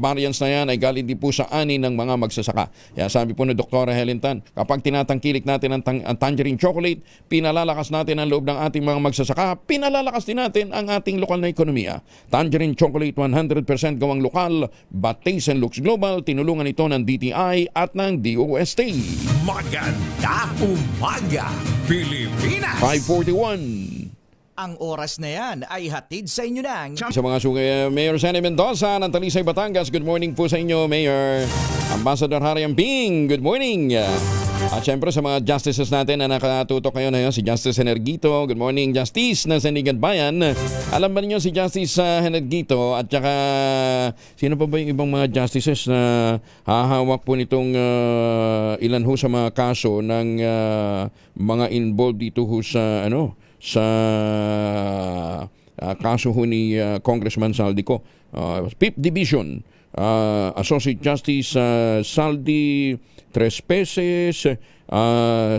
variants na yan ay galing din po sa ani ng mga magsasaka. Kaya sabi po ni Dr. Helen Tan, kapag tinatangkilik natin ang tangerine chocolate, pinalalakas natin ang loob ng ating mga magsasaka, pinalalakas din natin ang ating lokal na ekonomiya. Tangerine chocolate 100% gawang lokal, but taste and looks global. Tinulungan ito ng DTI at ng DOST. Maganda umaga, Pilipinas! 5:41. Ang oras na yan ay hatid sa inyo ng Sa mga Mayor Sene Mendoza ng Talisay, Batangas, good morning po sa inyo, Mayor. Ambassador Harry Amping, good morning. At syempre sa mga justices natin na nakatutok kayo na yun, si Justice Henergito, good morning Justice na Sandigan Bayan. Alam ba niyo si Justice Henergito at saka sino pa ba yung ibang mga justices na hahawak po nitong ilan ho sa mga kaso ng mga involved dito ho sa sa kaso ho ni Congressman Saldico. 5th Division, Associate Justice Saldi Trespeses,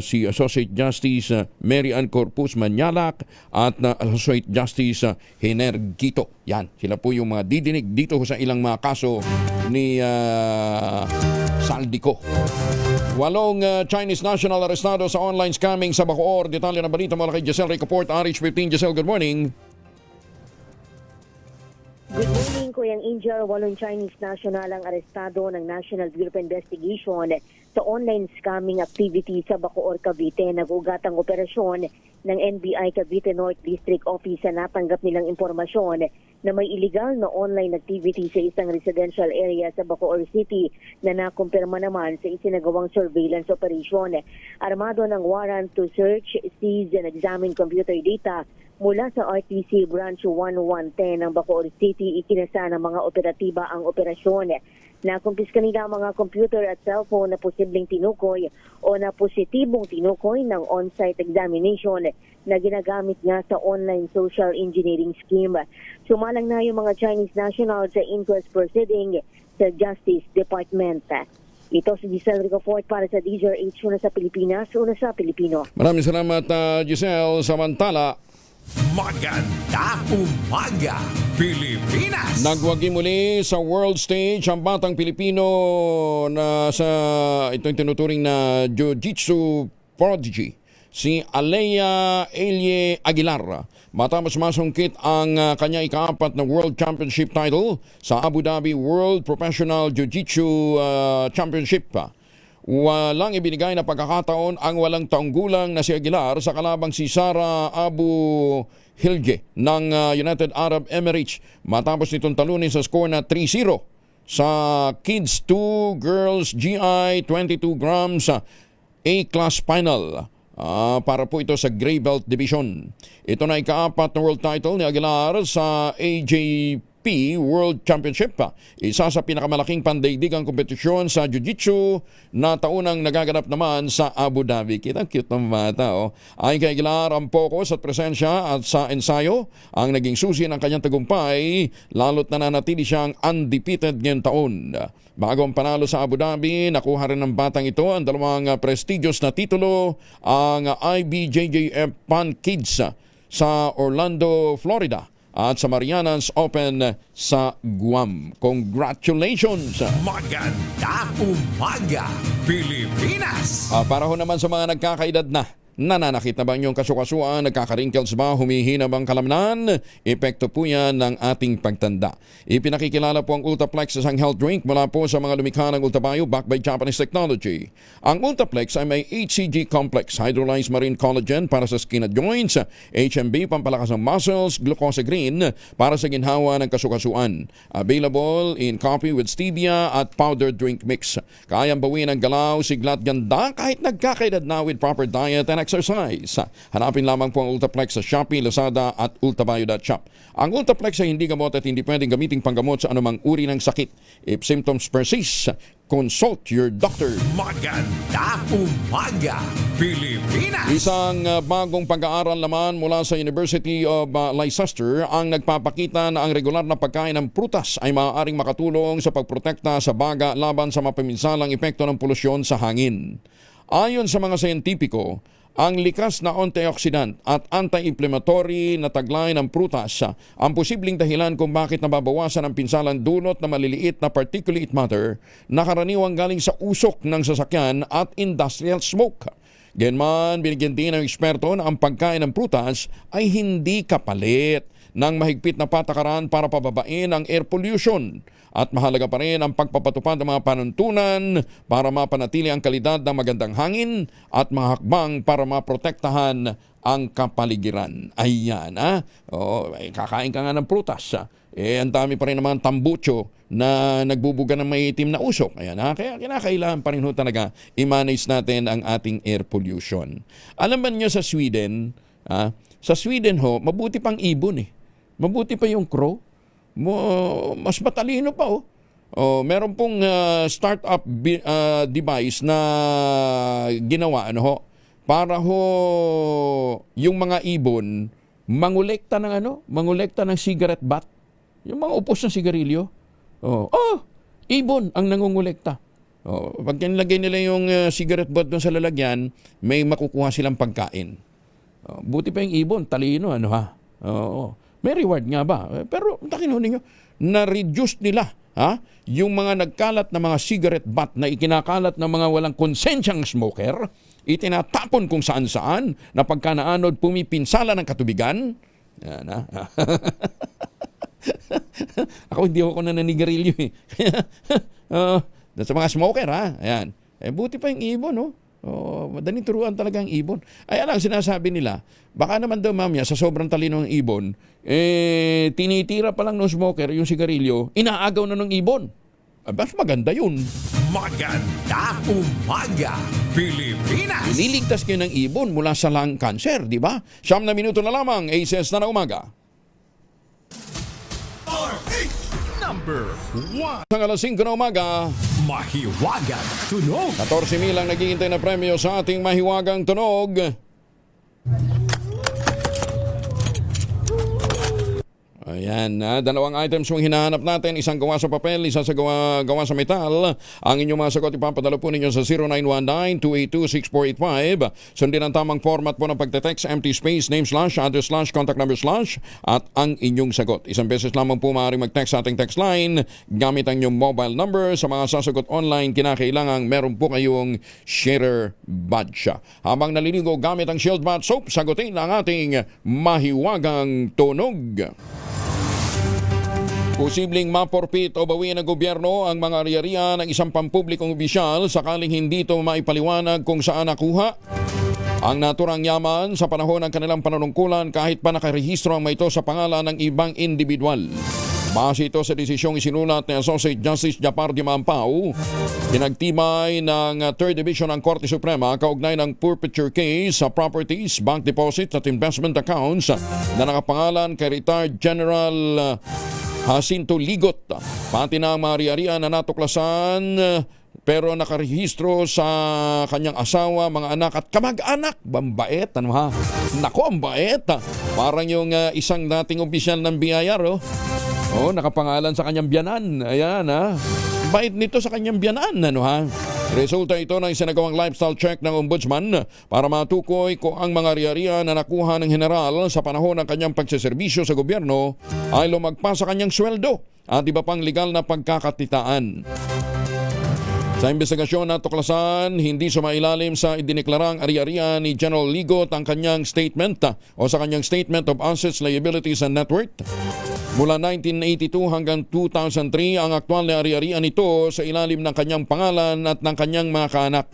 si Associate Justice Mary Ann Corpus Manyalak at Associate Justice Henergito. Yan, sila po yung mga didinig dito sa ilang mga kaso ni Saldico. 8 Chinese national arestado sa online scamming sa Bacoor. Detalye ng balita mula kay Giselle Ricoport, RH15. Giselle, good morning. Good morning, Kuyang Angel. 8 Chinese national ang arestado ng National Bureau of Investigation sa online scamming activity sa Bacoor, Cavite. Nag-ugat ang operasyon ng NBI Cavite North District Office sa natanggap nilang impormasyon na may illegal na online activity sa isang residential area sa Bacoor City na nakumpirma naman sa isinagawang surveillance operation. Armado ng warrant to search, seize and examine computer data mula sa RTC Branch 1110 ng Bacoor City, ikinasa ng mga operatiba ang operasyon. Nakumpiska nila ang mga computer at cellphone na posibleng tinukoy o na positibong tinukoy ng on-site examination na ginagamit nga sa online social engineering scheme. Sumalang na yung mga Chinese nationals sa inquest proceeding sa Justice Department. Ito si Giselle Ricoport para sa Deezer H, una sa Pilipinas, una sa Pilipino. Maraming salamat, Giselle. Samantala, maganda umaga, Pilipinas! nagwagi muli sa world stage ang batang Pilipino na sa itong tinuturing na Jiu-Jitsu prodigy, si Alea Elie Aguilar. Matapos masungkit ang kanya ika-4 na World Championship title sa Abu Dhabi World Professional Jiu-Jitsu Championship. Walang ibinigay na pagkakataon ang walang taong gulang na si Aguilar sa kalabang si Sara Abu Hilge ng United Arab Emirates matapos nitong talunin sa score na 3-0 sa Kids 2 Girls GI 22 grams A-Class Final. Para po ito sa Gray Belt Division. Ito na ika-4 na world title ni Aguilar sa AJP World Championship. Isa sa pinakamalaking pandaigdigang kompetisyon sa Jiu-Jitsu na taunang nagaganap naman sa Abu Dhabi. Kitang cute ng bata. Ayon kay Aguilar, ang focus at presensya at sa ensayo ang naging susi ng kanyang tagumpay, lalo't nananatili siyang undefeated ngayong taon. Bago ang panalo sa Abu Dhabi, nakuha rin ng batang ito ang dalawang prestigious na titulo, ang IBJJF Pan Kids sa Orlando, Florida at sa Marianas Open sa Guam. Congratulations! Magandang umaga, Pilipinas! Para ho naman sa mga nagkakaedad na, nananakit na ba ang iyong kasukasuan? Nagkaka-wrinkles ba? Humihina bang kalamnan? Epekto po yan ng ating pagtanda. Ipinakikilala po ang Ultraplex isang health drink mula po sa mga lumikha ng Ultrabayo backed by Japanese technology. Ang Ultraplex ay may HCG complex, hydrolyzed marine collagen para sa skin at joints, HMB pampalakas ng muscles, glucosagreen para sa ginhawa ng kasukasuan. Available in coffee with stevia at powder drink mix. Kayang bawin ang galaw, sigla at ganda kahit nagkakaedad na with proper diet and exercise. Hanapin lamang po ang Ultraplex sa Shopee, Lazada at ultrabayo.shop. Ang Ultraplex ay hindi gamot at hindi pwedeng gamiting panggamot sa anumang uri ng sakit. If symptoms persist, consult your doctor. Magandang umaga, Pilipinas! Isang bagong pag-aaral naman mula sa University of Leicester ang nagpapakita na ang regular na pagkain ng prutas ay maaaring makatulong sa pagprotekta sa baga laban sa mapaminsalang epekto ng polusyon sa hangin. Ayon sa mga siyentipiko, ang likas na antioxidant at anti-inflammatory na taglay ng prutas ang posibleng dahilan kung bakit nababawasan ang pinsalang dulot na maliliit na particulate matter na karaniwang galing sa usok ng sasakyan at industrial smoke. Ganman, binigyan din ng eksperto na ang pagkain ng prutas ay hindi kapalit ng mahigpit na patakaran para pababain ang air pollution. At mahalaga pa rin ang pagpapatupad ng mga panuntunan para mapanatili ang kalidad ng magandang hangin at mga hakbang para maprotektahan ang kapaligiran. Ayan, kakain ka nga ng prutas. Ang dami pa rin naman tambucho na nagbubuga ng maitim na usok. Ayan, kaya kinakailangan pa rin talaga i-manage natin ang ating air pollution. Alam ba niyo sa Sweden, sa Sweden mabuti pang ibon Mabuti pa yung crow. Mas matalino pa meron pong startup device na ginawa para yung mga ibon mangolekta ng cigarette butt. Yung mga upos ng sigarilyo. Ibon ang nangongolekta. Pag nilagay nila yung cigarette butt doon sa lalagyan, may makukuha silang pagkain. Buti pa yung ibon, talino May reward nga ba? Pero takinunin nyo, na-reduce nila yung mga nagkalat na mga cigarette butt na ikinakalat ng mga walang konsensyang smoker, itinatapon kung saan-saan na pagka naanod pumipinsala ng katubigan. Yan, ako hindi ako naninigarilyo sa mga smoker Ayan. Buti pa yung ibon madaling turuan talaga ang ibon. Ay alang sinasabi nila, baka naman daw mamaya sa sobrang talino ng ibon, tinitira pa lang ng smoker yung sigarilyo, inaagaw na ng ibon. Mas maganda yun. Magandang umaga, Pilipinas! Ililigtas kayo ng ibon mula sa lung cancer, di ba? 9 na minuto na lamang, ACS na umaga. Number 1. Sa alas 5 na umaga, Mahiwagang Tunog. 14,000 ang naghihintay na premyo sa ating Mahiwagang Tunog. Ayan, dalawang items yung hinahanap natin. Isang gawa sa papel, isa sa gawa sa metal. Ang inyong mga sagot ipapadala po ninyo sa 0919-282-6485. Sundin ang tamang format po ng pagte-text, empty space, name slash, address slash, contact number slash, at ang inyong sagot. Isang beses lamang po maaaring mag-text sa ating text line gamit ang inyong mobile number. Sa mga sasagot online, kinakailangang meron po kayong sharer badge. Habang naliligo gamit ang Shield Bath Soap, sagutin ang ating Mahiwagang Tunog. Posibleng maporpit o bawiin ng gobyerno ang mga ari-arian ng isang pampublikong opisyal sakaling hindi ito maipaliwanag kung saan nakuha ang naturang yaman sa panahon ng kanilang panunungkulan kahit pa nakarehistro ang may ito sa pangalan ng ibang individual. Base ito sa desisyong isinulat ni Associate Justice Japar Di Mampao, pinagtibay ng 3rd Division ng Korte Suprema kaugnay ng forfeiture case sa properties, bank deposits at investment accounts na nakapangalan kay retired General Jacinto Ligot, pati na ang mga ari-arian na natuklasan pero nakarehistro sa kanyang asawa, mga anak at kamag-anak. Bambait, Nako, ang bait. Parang yung isang dating opisyal ng BIR, nakapangalan sa kanyang biyanan. Ayan, bait nito sa kanyang biyanan, Resulta ito ng isinagawang lifestyle check ng ombudsman para matukoy kung ang mga ari-arian na nakuha ng general sa panahon ng kanyang pagseserbisyo sa gobyerno ay lumagpas sa kanyang sweldo at iba pang legal na pagkakatitaan. Sa investigasyon na tuklasan, hindi sumailalim sa idineklarang ari-arian ni General Ligot ang kanyang statement o sa kanyang Statement of Assets, Liabilities and Net Worth. Mula 1982 hanggang 2003, ang aktwal na ari-arian nito sa ilalim ng kanyang pangalan at ng kanyang mga kaanak.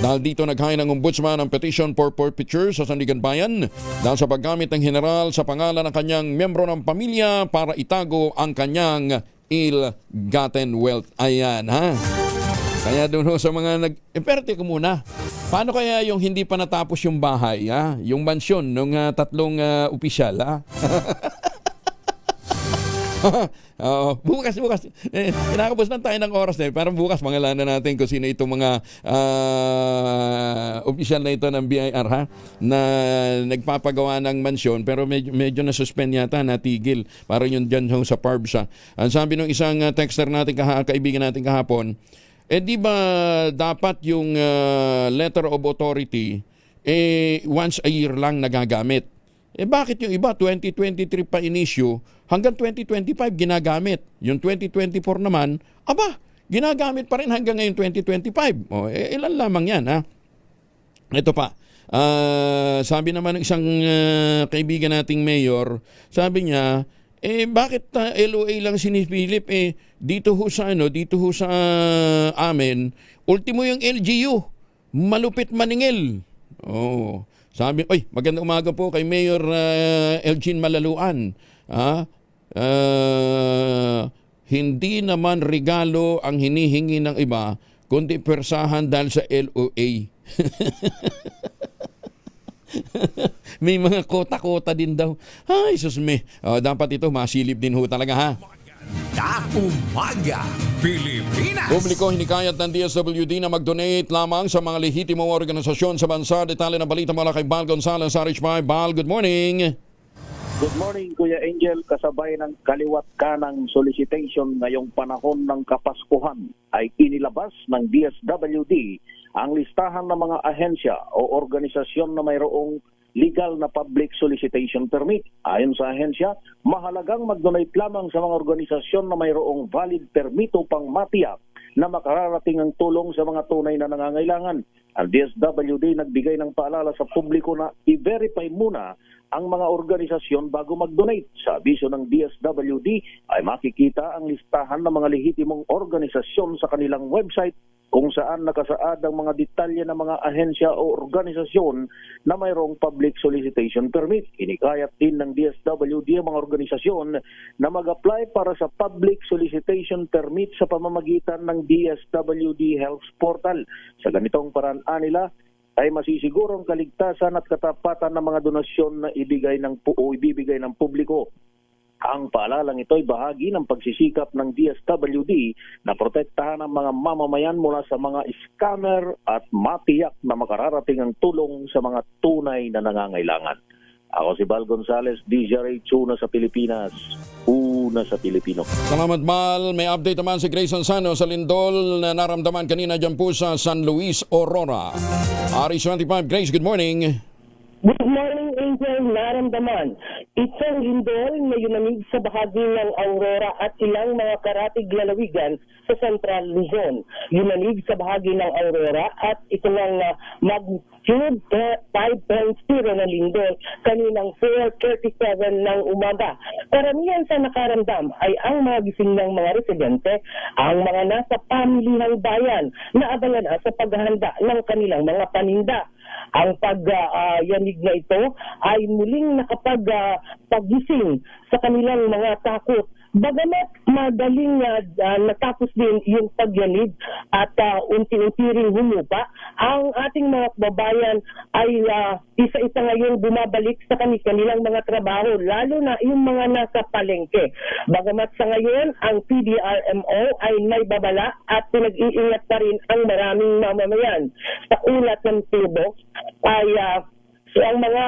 Dahil dito naghain ng ombudsman ang petition for forfeiture sa Sandigan Bayan dahil sa paggamit ng general sa pangalan ng kanyang miyembro ng pamilya para itago ang kanyang ill-gotten wealth. Ayan, ha? Kaya doon sa mga pero teka muna, paano kaya yung hindi pa natapos yung bahay, ha? Yung mansyon ng tatlong opisyal, ha? Bukas. Kinakapos lang tayo ng oras na parang bukas pangalanan natin kung sino itong mga opisyal na ito ng BIR, ha? Na nagpapagawa ng mansyon pero medyo na-suspend yata, natigil. Parang yun dyan sa PARBS, ha? Ang sabi ng isang texter natin, kaibigan natin kahapon, di ba dapat yung letter of authority once a year lang nagagamit? Bakit yung iba 2023 pa in-issue hanggang 2025 ginagamit? Yung 2024 naman, ginagamit pa rin hanggang ngayon 2025. Ilan lamang yan, ha? Ito pa. Sabi naman ng isang kaibigan nating mayor, sabi niya, bakit LOA lang sinipilip? Dito ho sa amin, ultimo yung LGU, malupit maningil. Sabi, magandang umaga po kay Mayor Elgin Malaluan. Hindi naman regalo ang hinihingi ng iba, kundi persahan dahil sa LOA. May mga kota-kota din daw. Ay, sus me. Dapat ito masilip din ho talaga, ha? Umaga, Pilipinas! Publiko hinikayat ng DSWD na mag-donate lamang sa mga lehitimong organisasyon sa bansa. Detalye ng balita mula kay Bal Gonzales sa RH5. Bal, good morning! Good morning, Kuya Angel. Kasabay ng kaliwat kanang solicitation ngayong panahon ng Kapaskuhan ay inilabas ng DSWD ang listahan ng mga ahensya o organisasyon na mayroong legal na public solicitation permit. Ayon sa ahensya, mahalagang mag-donate lamang sa mga organisasyon na mayroong valid permito pang matiyak na makararating ang tulong sa mga tunay na nangangailangan. Ang DSWD nagbigay ng paalala sa publiko na i-verify muna ang mga organisasyon bago mag-donate. Sa abiso ng DSWD ay makikita ang listahan ng mga lehitimong organisasyon sa kanilang website kung saan nakasaad ang mga detalye ng mga ahensya o organisasyon na mayroong public solicitation permit. Hinikayat din ng DSWD ang mga organisasyon na mag-apply para sa public solicitation permit sa pamamagitan ng DSWD Health Portal. Sa ganitong paraan nila ay masisigurong kaligtasan at katapatan ng mga donasyon na ibibigay ng publiko. Ang paalalang ito ay bahagi ng pagsisikap ng DSWD na protektahan ang mga mamamayan mula sa mga scammer at matiyak na makararating ang tulong sa mga tunay na nangangailangan. Ako si Bal Gonzales, DZRH, una sa Pilipinas, una sa Pilipino. Salamat, Bal. May update naman si Grace Ansano sa lindol na naramdaman kanina dyan po sa San Luis, Aurora. RH25, Grace, good morning. Good morning, Angel. Naramdaman. Itong lindol na yunamig sa bahagi ng Aurora at ilang mga karatig lalawigan sa Central Luzon. Yunamig sa bahagi ng Aurora at ito ng magnitude 5.0 na lindol kaninang 4:37 ng umaga. Karamihan sa nakaramdam ay ang mga gising ng mga residente, ang mga nasa pamilihang bayan na abangan sa paghahanda ng kanilang mga paninda. Ang pag-yanig na ito ay muling nakapag-pagising sa kanilang mga takot. Bagamat madaling natapos din yung pagyanig at unti-unti rin humupa, ang ating mga kababayan ay isa-isa ngayon bumabalik sa kanilang mga trabaho, lalo na yung mga nasa palengke. Bagamat sa ngayon, ang PDRMO ay may babala at pinag-iingat pa rin ang maraming mamamayan. Sa ulat ng tubo ay ang mga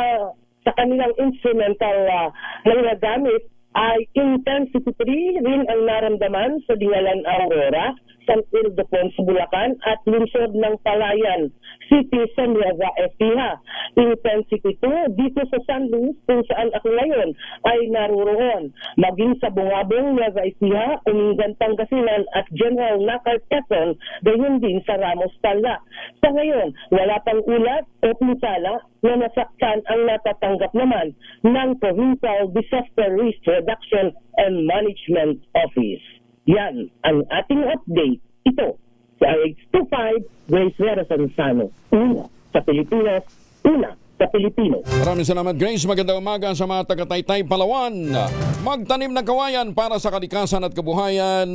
sa kanilang instrumental na ginagamit ay intensity 3 rin ang naramdaman sa Dingalan Aurora, San Ildefonso, Bulacan at lungsod ng Palayan City sa Nueva Ecija. Intensity 2 dito sa San Luis kung saan ako ngayon ay naruroon. Maging sa Bungabong, Nueva Ecija, Umingan, Pangasinan at General Nakar, Quezon, gayon din sa Ramos, Tala. Sa ngayon, wala pang ulat o pinsala na nasaktan ang natatanggap naman ng Provincial Disaster Risk Reduction and Management Office. Yan ang ating update. Ito sa RH25, Grace Vera Sansano. Una sa Pilipinas, una sa Pilipino. Maraming salamat, Grace. Magandang umaga sa mga taga-Taytay, Palawan. Magtanim ng kawayan para sa kalikasan at kabuhayan.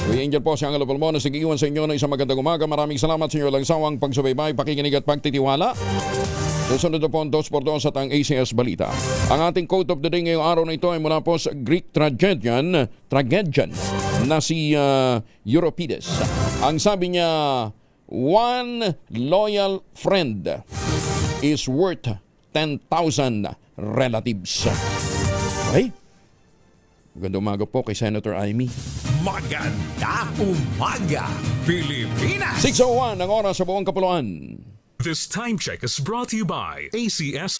Kuya Angel po si Angelo Pulmon na sigiwan sa inyo ng isang magandang umaga. Maraming salamat sa inyo lang sawang pagsubaybay, pakikinig at pagtitiwala. Susunod na po ang 2x2 at ang ACS Balita. Ang ating quote of the day ngayong araw na ito ay mula po sa Greek tragedian na si Euripides. Ang sabi niya, one loyal friend is worth 10,000 relatives. Okay? Magandang umaga po kay Senator Amy. Maganda umaga, Pilipinas! 6:01 ang oras sa buong kapuluan. This time check is brought to you by ACS